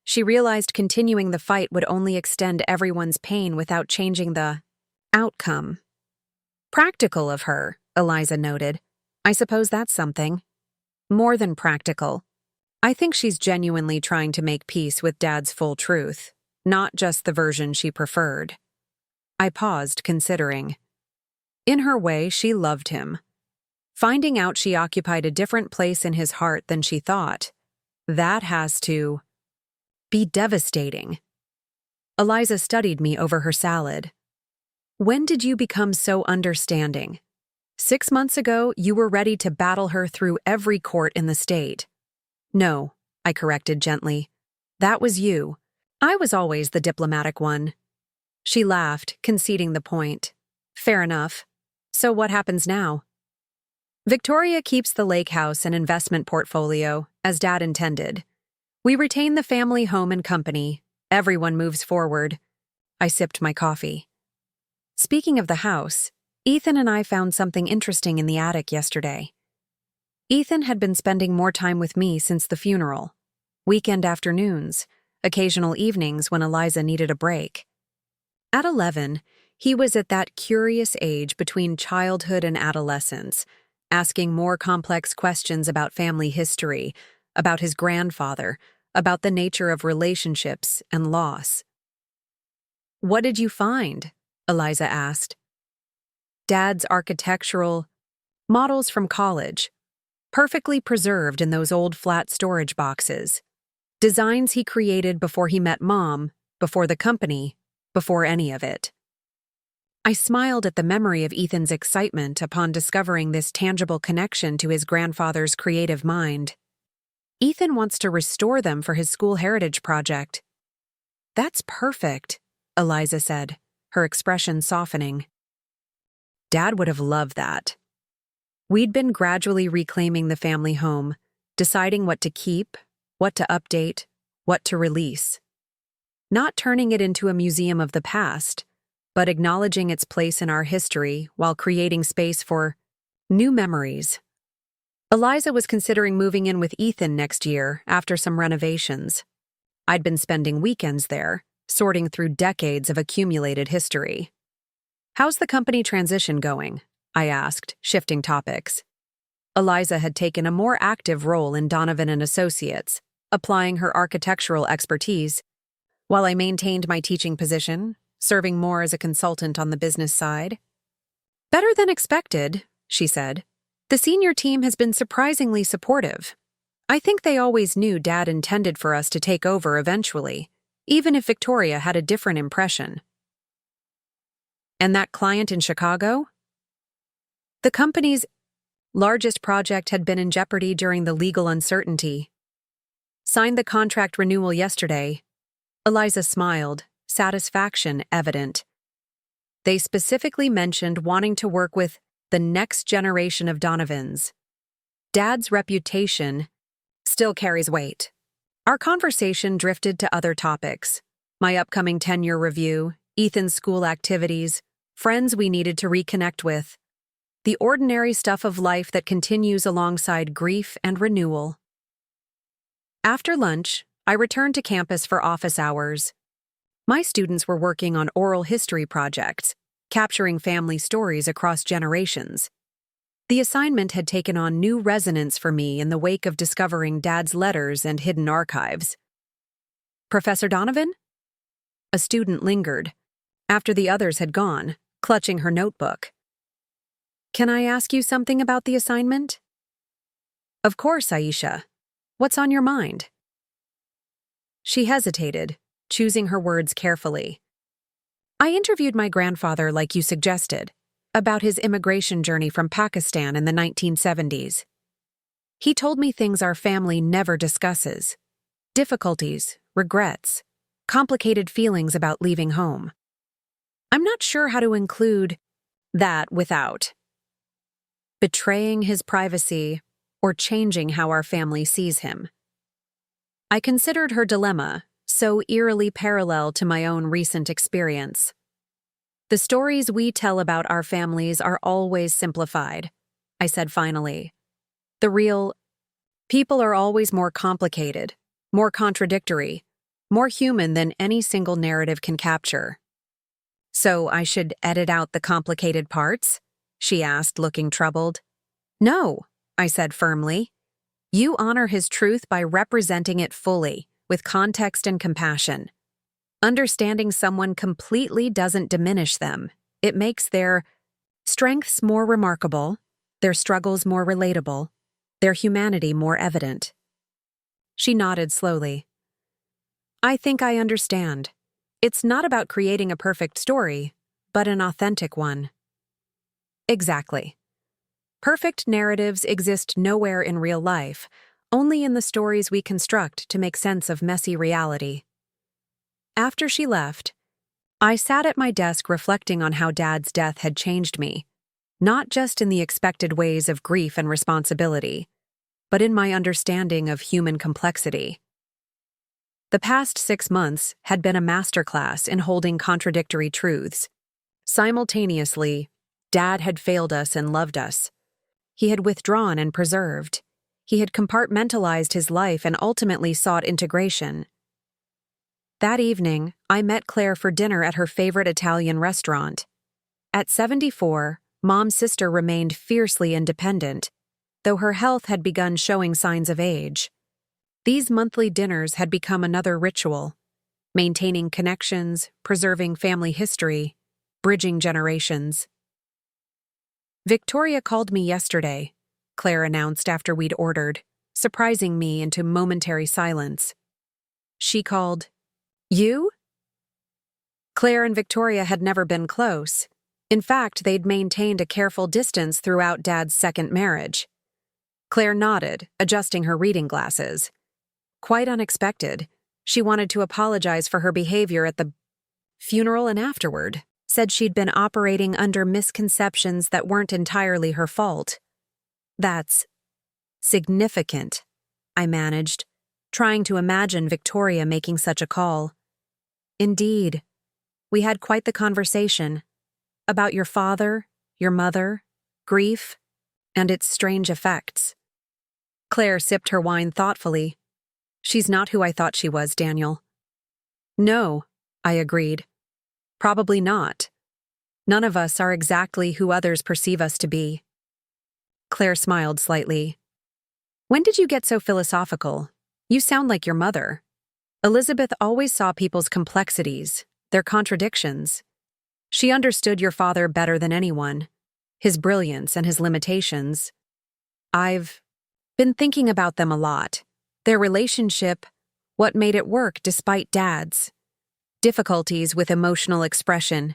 She realized continuing the fight would only extend everyone's pain without changing the outcome. Practical of her, Eliza noted. I suppose that's something. More than practical. I think she's genuinely trying to make peace with Dad's full truth, not just the version she preferred. I paused, considering. In her way, she loved him. Finding out she occupied a different place in his heart than she thought, that has to be devastating. Eliza studied me over her salad. When did you become so understanding? 6 months ago, you were ready to battle her through every court in the state. No, I corrected gently. That was you. I was always the diplomatic one. She laughed, conceding the point. Fair enough. So what happens now? Victoria keeps the lake house and investment portfolio, as Dad intended. We retain the family home and company. Everyone moves forward. I sipped my coffee. Speaking of the house, Ethan and I found something interesting in the attic yesterday. Ethan had been spending more time with me since the funeral. Weekend afternoons, occasional evenings when Eliza needed a break. At 11, he was at that curious age between childhood and adolescence, asking more complex questions about family history, about his grandfather, about the nature of relationships and loss. What did you find? Eliza asked. Dad's architectural models from college, perfectly preserved in those old flat storage boxes. Designs he created before he met Mom, before the company, before any of it. I smiled at the memory of Ethan's excitement upon discovering this tangible connection to his grandfather's creative mind. Ethan wants to restore them for his school heritage project. That's perfect, Eliza said, her expression softening. Dad would have loved that. We'd been gradually reclaiming the family home, deciding what to keep, what to update, what to release. Not turning it into a museum of the past, but acknowledging its place in our history while creating space for new memories. Eliza was considering moving in with Ethan next year after some renovations. I'd been spending weekends there, sorting through decades of accumulated history. How's the company transition going? I asked, shifting topics. Eliza had taken a more active role in Donovan and Associates, applying her architectural expertise, while I maintained my teaching position, serving more as a consultant on the business side. Better than expected, she said. The senior team has been surprisingly supportive. I think they always knew Dad intended for us to take over eventually, even if Victoria had a different impression. And that client in Chicago? The company's largest project had been in jeopardy during the legal uncertainty. Signed the contract renewal yesterday. Eliza smiled, satisfaction evident. They specifically mentioned wanting to work with the next generation of Donovans. Dad's reputation still carries weight. Our conversation drifted to other topics. My upcoming tenure review, Ethan's school activities, friends we needed to reconnect with. The ordinary stuff of life that continues alongside grief and renewal. After lunch, I returned to campus for office hours. My students were working on oral history projects, capturing family stories across generations. The assignment had taken on new resonance for me in the wake of discovering Dad's letters and hidden archives. Professor Donovan? A student lingered, after the others had gone, clutching her notebook. Can I ask you something about the assignment? Of course, Aisha. What's on your mind? She hesitated, choosing her words carefully. I interviewed my grandfather like you suggested, about his immigration journey from Pakistan in the 1970s. He told me things our family never discusses. Difficulties, regrets, complicated feelings about leaving home. I'm not sure how to include that without betraying his privacy or changing how our family sees him. I considered her dilemma, so eerily parallel to my own recent experience. The stories we tell about our families are always simplified, I said finally. The real people are always more complicated, more contradictory, more human than any single narrative can capture. So I should edit out the complicated parts? she asked, looking troubled. No, I said firmly. You honor his truth by representing it fully, with context and compassion. Understanding someone completely doesn't diminish them. It makes their strengths more remarkable, their struggles more relatable, their humanity more evident. She nodded slowly. I think I understand. It's not about creating a perfect story, but an authentic one. Exactly. Perfect narratives exist nowhere in real life, only in the stories we construct to make sense of messy reality. After she left, I sat at my desk reflecting on how Dad's death had changed me, not just in the expected ways of grief and responsibility, but in my understanding of human complexity. The past 6 months had been a masterclass in holding contradictory truths. Simultaneously, Dad had failed us and loved us. He had withdrawn and preserved. He had compartmentalized his life and ultimately sought integration. That evening, I met Claire for dinner at her favorite Italian restaurant. At 74, Mom's sister remained fiercely independent, though her health had begun showing signs of age. These monthly dinners had become another ritual, maintaining connections, preserving family history, bridging generations. Victoria called me yesterday, Claire announced after we'd ordered, surprising me into momentary silence. She called, You? Claire and Victoria had never been close. In fact, they'd maintained a careful distance throughout Dad's second marriage. Claire nodded, adjusting her reading glasses. Quite unexpected, she wanted to apologize for her behavior at the funeral and afterward, said she'd been operating under misconceptions that weren't entirely her fault. That's significant, I managed, trying to imagine Victoria making such a call. Indeed, we had quite the conversation about your father, your mother, grief, and its strange effects. Claire sipped her wine thoughtfully. She's not who I thought she was, Daniel. No, I agreed. Probably not. None of us are exactly who others perceive us to be. Claire smiled slightly. When did you get so philosophical? You sound like your mother. Elizabeth always saw people's complexities, their contradictions. She understood your father better than anyone, his brilliance and his limitations. I've been thinking about them a lot. Their relationship, what made it work despite Dad's difficulties with emotional expression.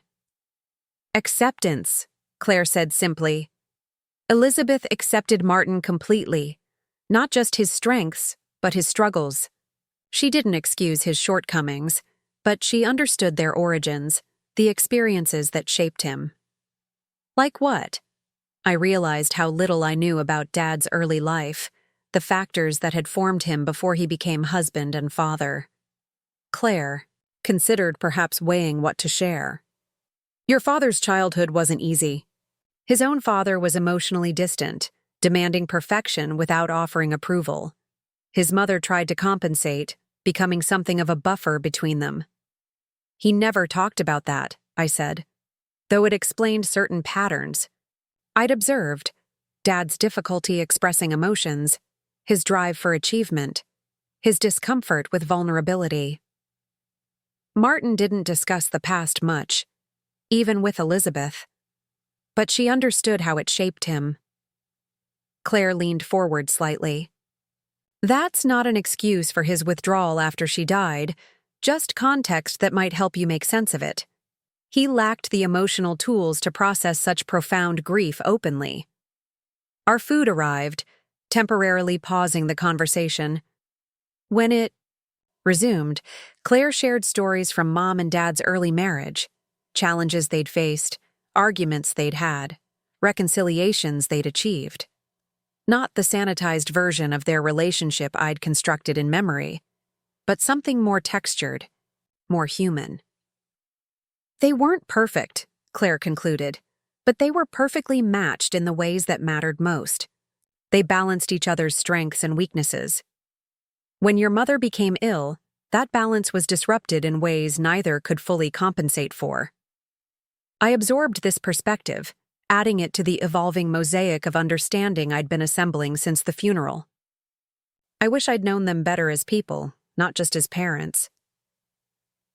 Acceptance, Claire said simply. Elizabeth accepted Martin completely, not just his strengths, but his struggles. She didn't excuse his shortcomings, but she understood their origins, the experiences that shaped him. Like what? I realized how little I knew about Dad's early life, the factors that had formed him before he became husband and father. Claire considered perhaps weighing what to share. Your father's childhood wasn't easy. His own father was emotionally distant, demanding perfection without offering approval. His mother tried to compensate, becoming something of a buffer between them. He never talked about that, I said, though it explained certain patterns. I'd observed Dad's difficulty expressing emotions, his drive for achievement, his discomfort with vulnerability. Martin didn't discuss the past much, even with Elizabeth, but she understood how it shaped him. Claire leaned forward slightly. That's not an excuse for his withdrawal after she died, just context that might help you make sense of it. He lacked the emotional tools to process such profound grief openly. Our food arrived, temporarily pausing the conversation. When it resumed, Claire shared stories from Mom and Dad's early marriage, challenges they'd faced, arguments they'd had, reconciliations they'd achieved. Not the sanitized version of their relationship I'd constructed in memory, but something more textured, more human. They weren't perfect, Claire concluded, but they were perfectly matched in the ways that mattered most. They balanced each other's strengths and weaknesses. When your mother became ill, that balance was disrupted in ways neither could fully compensate for. I absorbed this perspective, adding it to the evolving mosaic of understanding I'd been assembling since the funeral. I wish I'd known them better as people, not just as parents.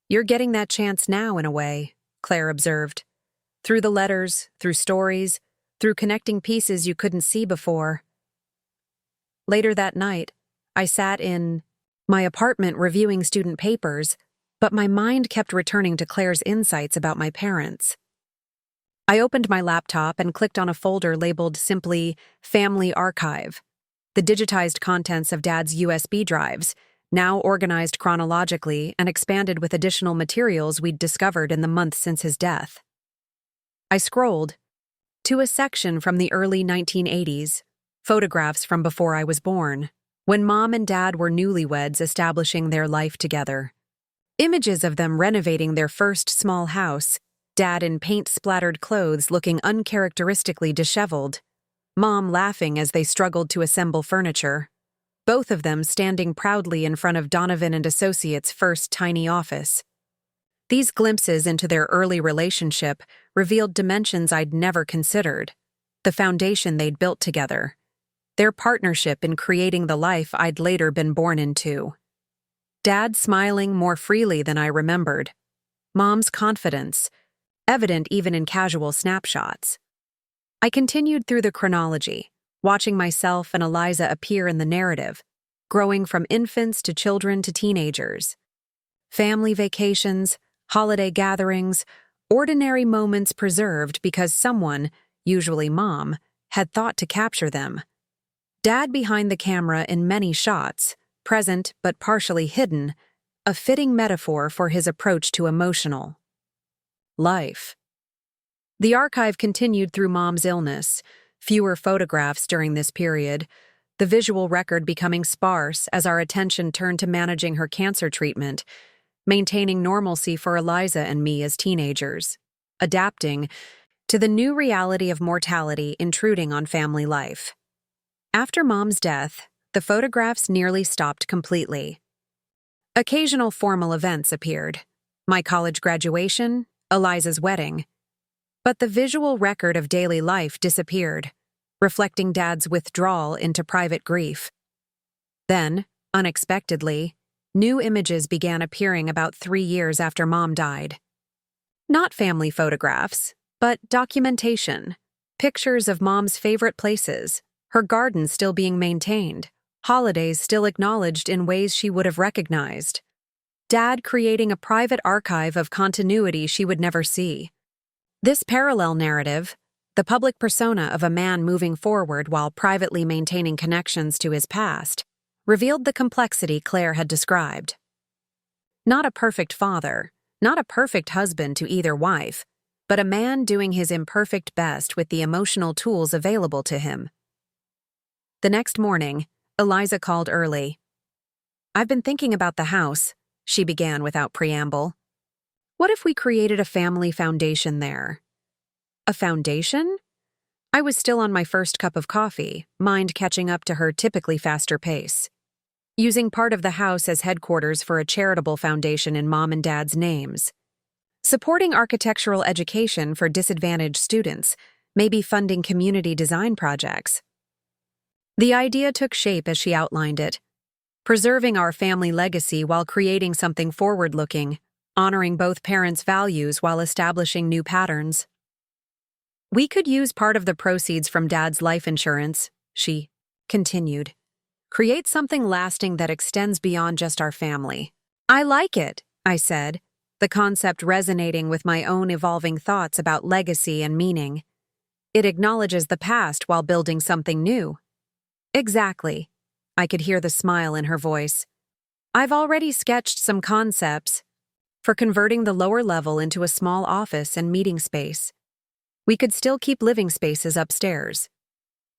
"You're getting that chance now, in a way," Claire observed. "Through the letters, through stories, through connecting pieces you couldn't see before." Later that night, I sat in my apartment reviewing student papers, but my mind kept returning to Claire's insights about my parents. I opened my laptop and clicked on a folder labeled simply Family Archive, the digitized contents of Dad's USB drives, now organized chronologically and expanded with additional materials we'd discovered in the months since his death. I scrolled to a section from the early 1980s, photographs from before I was born, when Mom and Dad were newlyweds establishing their life together. Images of them renovating their first small house, Dad in paint-splattered clothes looking uncharacteristically disheveled, Mom laughing as they struggled to assemble furniture, both of them standing proudly in front of Donovan and Associates' first tiny office. These glimpses into their early relationship revealed dimensions I'd never considered: the foundation they'd built together, their partnership in creating the life I'd later been born into. Dad smiling more freely than I remembered. Mom's confidence, evident even in casual snapshots. I continued through the chronology, watching myself and Eliza appear in the narrative, growing from infants to children to teenagers. Family vacations, holiday gatherings, ordinary moments preserved because someone, usually Mom, had thought to capture them. Dad behind the camera in many shots, present but partially hidden, a fitting metaphor for his approach to emotional life. The archive continued through Mom's illness, fewer photographs during this period, the visual record becoming sparse as our attention turned to managing her cancer treatment, maintaining normalcy for Eliza and me as teenagers, adapting to the new reality of mortality intruding on family life. After Mom's death, the photographs nearly stopped completely. Occasional formal events appeared: my college graduation, Eliza's wedding. But the visual record of daily life disappeared, reflecting Dad's withdrawal into private grief. Then, unexpectedly, new images began appearing about 3 years after Mom died. Not family photographs, but documentation, pictures of Mom's favorite places, her garden still being maintained, holidays still acknowledged in ways she would have recognized. Dad creating a private archive of continuity she would never see. This parallel narrative, the public persona of a man moving forward while privately maintaining connections to his past, revealed the complexity Claire had described. Not a perfect father, not a perfect husband to either wife, but a man doing his imperfect best with the emotional tools available to him. The next morning, Eliza called early. "I've been thinking about the house," she began without preamble. "What if we created a family foundation there?" A foundation? I was still on my first cup of coffee, mind catching up to her typically faster pace. Using part of the house as headquarters for a charitable foundation in Mom and Dad's names. Supporting architectural education for disadvantaged students, maybe funding community design projects. The idea took shape as she outlined it. Preserving our family legacy while creating something forward-looking, honoring both parents' values while establishing new patterns. "We could use part of the proceeds from Dad's life insurance," she continued. "Create something lasting that extends beyond just our family." "I like it," I said, the concept resonating with my own evolving thoughts about legacy and meaning. It acknowledges the past while building something new. "Exactly." I could hear the smile in her voice. "I've already sketched some concepts for converting the lower level into a small office and meeting space. We could still keep living spaces upstairs."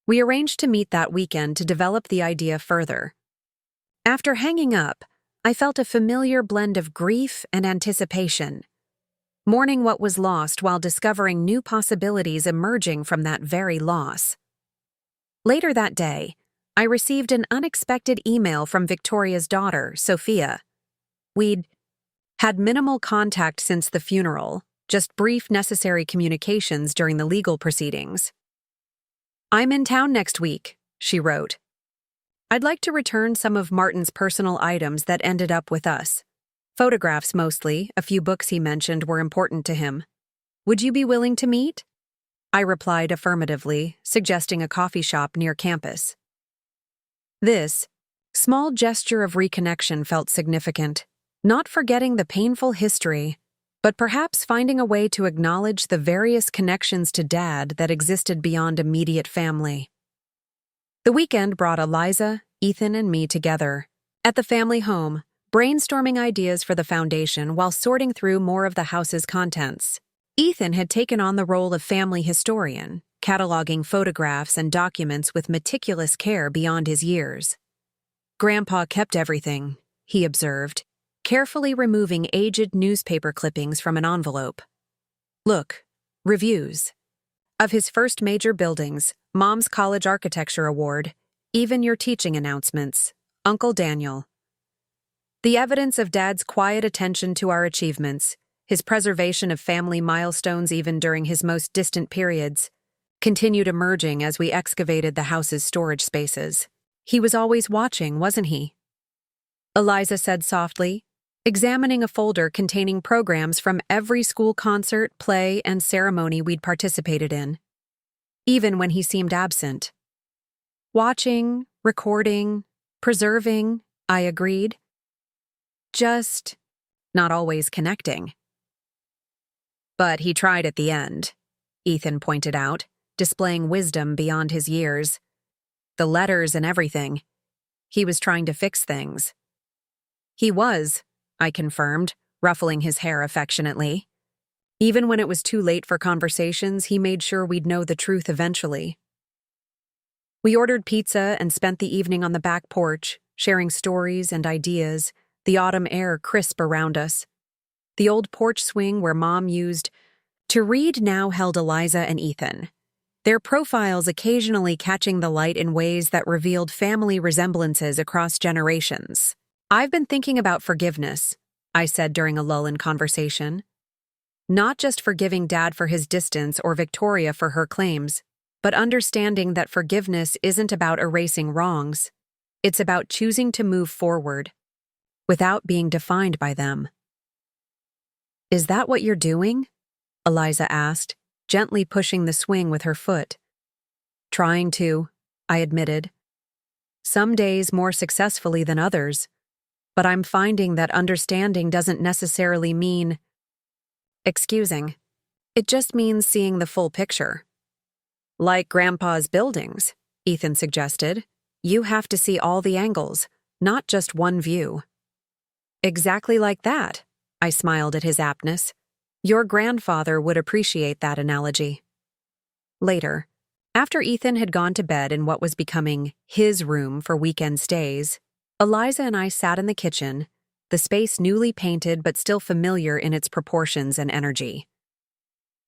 We arranged to meet that weekend to develop the idea further. After hanging up, I felt a familiar blend of grief and anticipation, mourning what was lost while discovering new possibilities emerging from that very loss. Later that day, I received an unexpected email from Victoria's daughter, Sophia. We'd had minimal contact since the funeral, just brief necessary communications during the legal proceedings. "I'm in town next week," she wrote. "I'd like to return some of Martin's personal items that ended up with us. Photographs mostly, a few books he mentioned were important to him. Would you be willing to meet?" I replied affirmatively, suggesting a coffee shop near campus. This small gesture of reconnection felt significant, not forgetting the painful history, but perhaps finding a way to acknowledge the various connections to Dad that existed beyond immediate family. The weekend brought Eliza, Ethan, and me together at the family home, brainstorming ideas for the foundation while sorting through more of the house's contents. Ethan had taken on the role of family historian, cataloging photographs and documents with meticulous care beyond his years. "Grandpa kept everything," he observed, carefully removing aged newspaper clippings from an envelope. "Look, reviews. Of his first major buildings, Mom's College Architecture Award, even your teaching announcements, Uncle Daniel. The evidence of Dad's quiet attention to our achievements, his preservation of family milestones even during his most distant periods, continued emerging as we excavated the house's storage spaces. He was always watching, wasn't he?" Eliza said softly, examining a folder containing programs from every school concert, play, and ceremony we'd participated in, even when he seemed absent. "Watching, recording, preserving," I agreed. "Just not always connecting." "But he tried at the end," Ethan pointed out, displaying wisdom beyond his years. "The letters and everything. He was trying to fix things." "He was," I confirmed, ruffling his hair affectionately. "Even when it was too late for conversations, he made sure we'd know the truth eventually." We ordered pizza and spent the evening on the back porch, sharing stories and ideas, the autumn air crisp around us. The old porch swing where Mom used to read now held Eliza and Ethan, their profiles occasionally catching the light in ways that revealed family resemblances across generations. "I've been thinking about forgiveness," I said during a lull in conversation. "Not just forgiving Dad for his distance or Victoria for her claims, but understanding that forgiveness isn't about erasing wrongs. It's about choosing to move forward, without being defined by them." "Is that what you're doing?" Eliza asked, gently pushing the swing with her foot. "Trying to," I admitted. "Some days more successfully than others. But I'm finding that understanding doesn't necessarily mean excusing. It just means seeing the full picture." "Like Grandpa's buildings," Ethan suggested. "You have to see all the angles, not just one view." "Exactly like that," I smiled at his aptness. "Your grandfather would appreciate that analogy." Later, after Ethan had gone to bed in what was becoming his room for weekend stays, Eliza and I sat in the kitchen, the space newly painted but still familiar in its proportions and energy.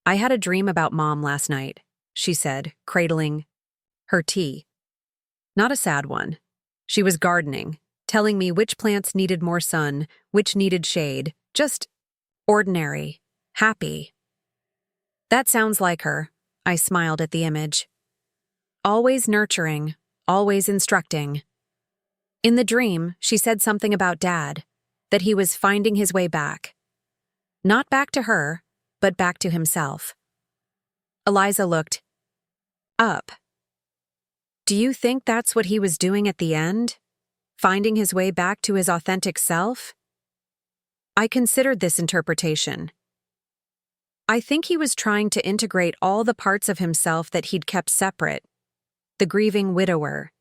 "I had a dream about Mom last night," she said, cradling her tea. "Not a sad one. She was gardening, telling me which plants needed more sun, which needed shade, just ordinary, happy." "That sounds like her," I smiled at the image. "Always nurturing, always instructing." In the dream, she said something about Dad, that he was finding his way back. Not back to her, but back to himself. Eliza looked up. "Do you think that's what he was doing at the end? Finding his way back to his authentic self?" I considered this interpretation. I think he was trying to integrate all the parts of himself that he'd kept separate. The grieving widower,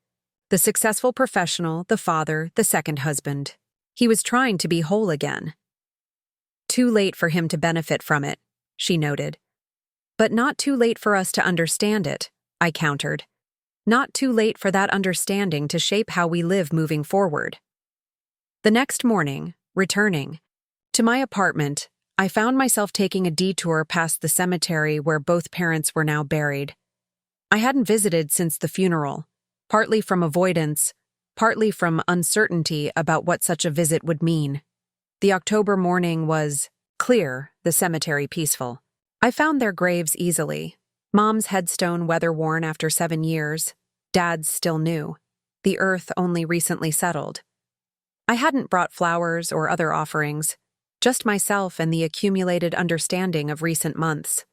the successful professional, the father, the second husband. He was trying to be whole again. "Too late for him to benefit from it," she noted. "But not too late for us to understand it," I countered. "Not too late for that understanding to shape how we live moving forward." The next morning, returning to my apartment, I found myself taking a detour past the cemetery where both parents were now buried. I hadn't visited since the funeral, partly from avoidance, partly from uncertainty about what such a visit would mean. The October morning was Clear, the cemetery peaceful. I found their graves easily. Mom's headstone weather-worn after 7 years. Dad's still new. The earth only recently settled. I hadn't brought flowers or other offerings, just myself and the accumulated understanding of recent months.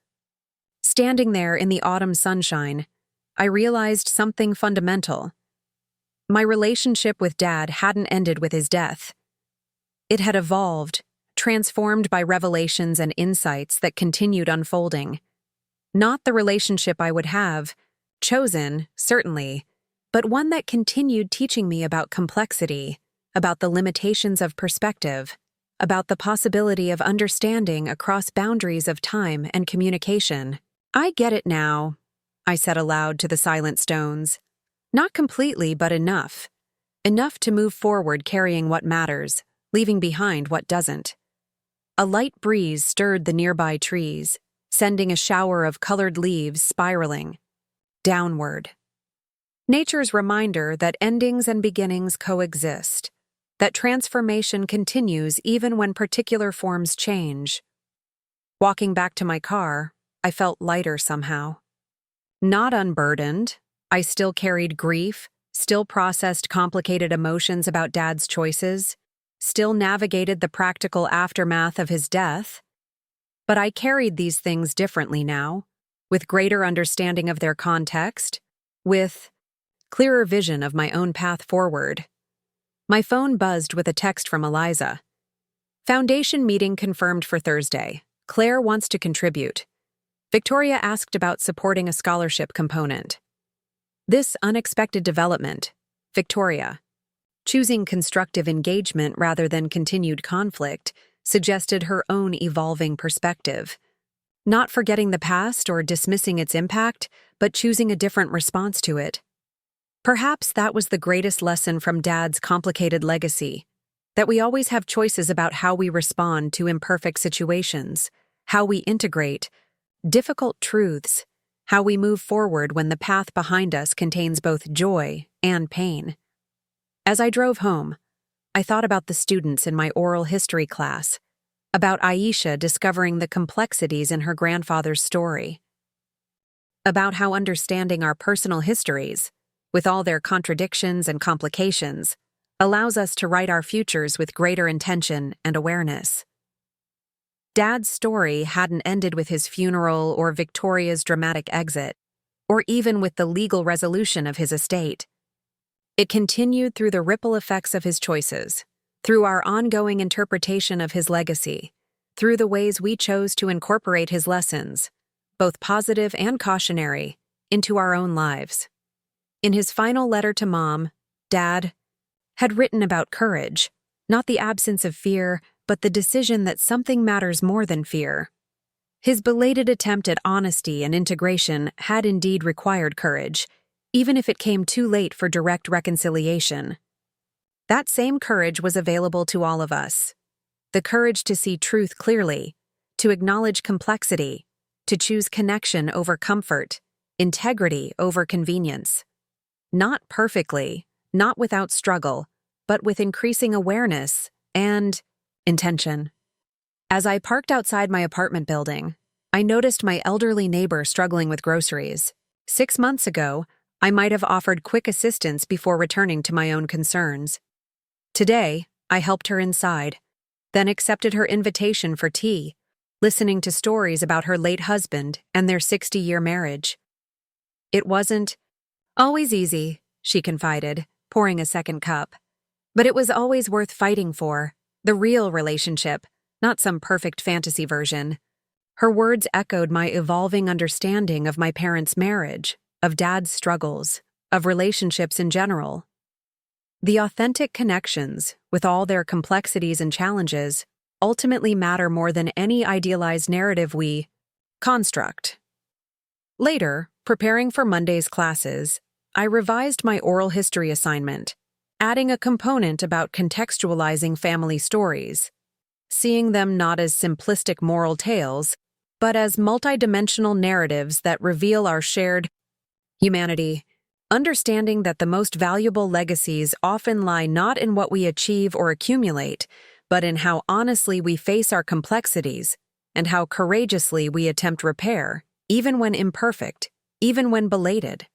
Standing there in the autumn sunshine, I realized something fundamental. My relationship with Dad hadn't ended with his death. It had evolved, transformed by revelations and insights that continued unfolding. Not the relationship I would have, chosen, certainly, but one that continued teaching me about complexity, about the limitations of perspective, about the possibility of understanding across boundaries of time and communication. I get it now, I said aloud to the silent stones. Not completely, but enough. Enough to move forward carrying what matters, leaving behind what doesn't. A light breeze stirred the nearby trees, sending a shower of colored leaves spiraling downward. Nature's reminder that endings and beginnings coexist, that transformation continues even when particular forms change. Walking back to my car, I felt lighter somehow. Not unburdened. I still carried grief, still processed complicated emotions about Dad's choices, still navigated the practical aftermath of his death. But I carried these things differently now, with greater understanding of their context, with clearer vision of my own path forward. My phone buzzed with a text from Eliza. Foundation meeting confirmed for Thursday. Claire wants to contribute. Victoria asked about supporting a scholarship component. This unexpected development, Victoria, choosing constructive engagement rather than continued conflict, suggested her own evolving perspective. Not forgetting the past or dismissing its impact, but choosing a different response to it. Perhaps that was the greatest lesson from Dad's complicated legacy, that we always have choices about how we respond to imperfect situations, how we integrate difficult truths, how we move forward when the path behind us contains both joy and pain. As I drove home, I thought about the students in my oral history class, about Aisha discovering the complexities in her grandfather's story, about how understanding our personal histories, with all their contradictions and complications, allows us to write our futures with greater intention and awareness. Dad's story hadn't ended with his funeral or Victoria's dramatic exit, or even with the legal resolution of his estate. It continued through the ripple effects of his choices, through our ongoing interpretation of his legacy, through the ways we chose to incorporate his lessons, both positive and cautionary, into our own lives. In his final letter to Mom, Dad had written about courage, not the absence of fear, but the decision that something matters more than fear. His belated attempt at honesty and integration had indeed required courage, even if it came too late for direct reconciliation. That same courage was available to all of us. The courage to see truth clearly, to acknowledge complexity, to choose connection over comfort, integrity over convenience. Not perfectly, not without struggle, but with increasing awareness and intention. As I parked outside my apartment building, I noticed my elderly neighbor struggling with groceries. 6 months ago, I might have offered quick assistance before returning to my own concerns. Today, I helped her inside, then accepted her invitation for tea, listening to stories about her late husband and their 60-year marriage. It wasn't always easy, she confided, pouring a second cup. But it was always worth fighting for. The real relationship, not some perfect fantasy version. Her words echoed my evolving understanding of my parents' marriage, of Dad's struggles, of relationships in general. The authentic connections, with all their complexities and challenges, ultimately matter more than any idealized narrative we construct. Later, preparing for Monday's classes, I revised my oral history assignment, adding a component about contextualizing family stories, seeing them not as simplistic moral tales, but as multidimensional narratives that reveal our shared humanity, understanding that the most valuable legacies often lie not in what we achieve or accumulate, but in how honestly we face our complexities and how courageously we attempt repair, even when imperfect, even when belated.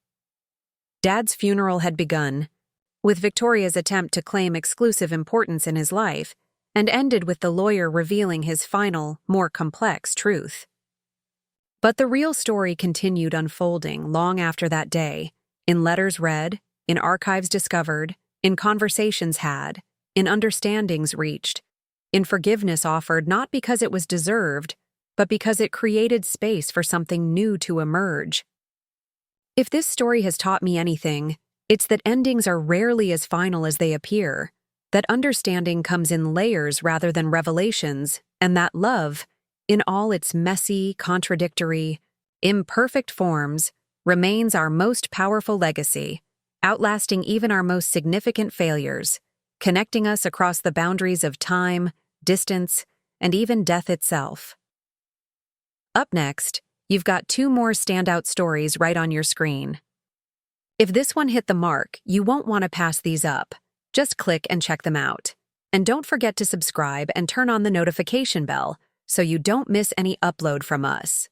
Dad's funeral had begun, with Victoria's attempt to claim exclusive importance in his life, and ended with the lawyer revealing his final, more complex truth. But the real story continued unfolding long after that day, in letters read, in archives discovered, in conversations had, in understandings reached, in forgiveness offered not because it was deserved, but because it created space for something new to emerge. If this story has taught me anything, it's that endings are rarely as final as they appear, that understanding comes in layers rather than revelations, and that love, in all its messy, contradictory, imperfect forms, remains our most powerful legacy, outlasting even our most significant failures, connecting us across the boundaries of time, distance, and even death itself. Up next, you've got 2 more standout stories right on your screen. If this one hit the mark, you won't want to pass these up. Just click and check them out. And don't forget to subscribe and turn on the notification bell so you don't miss any upload from us.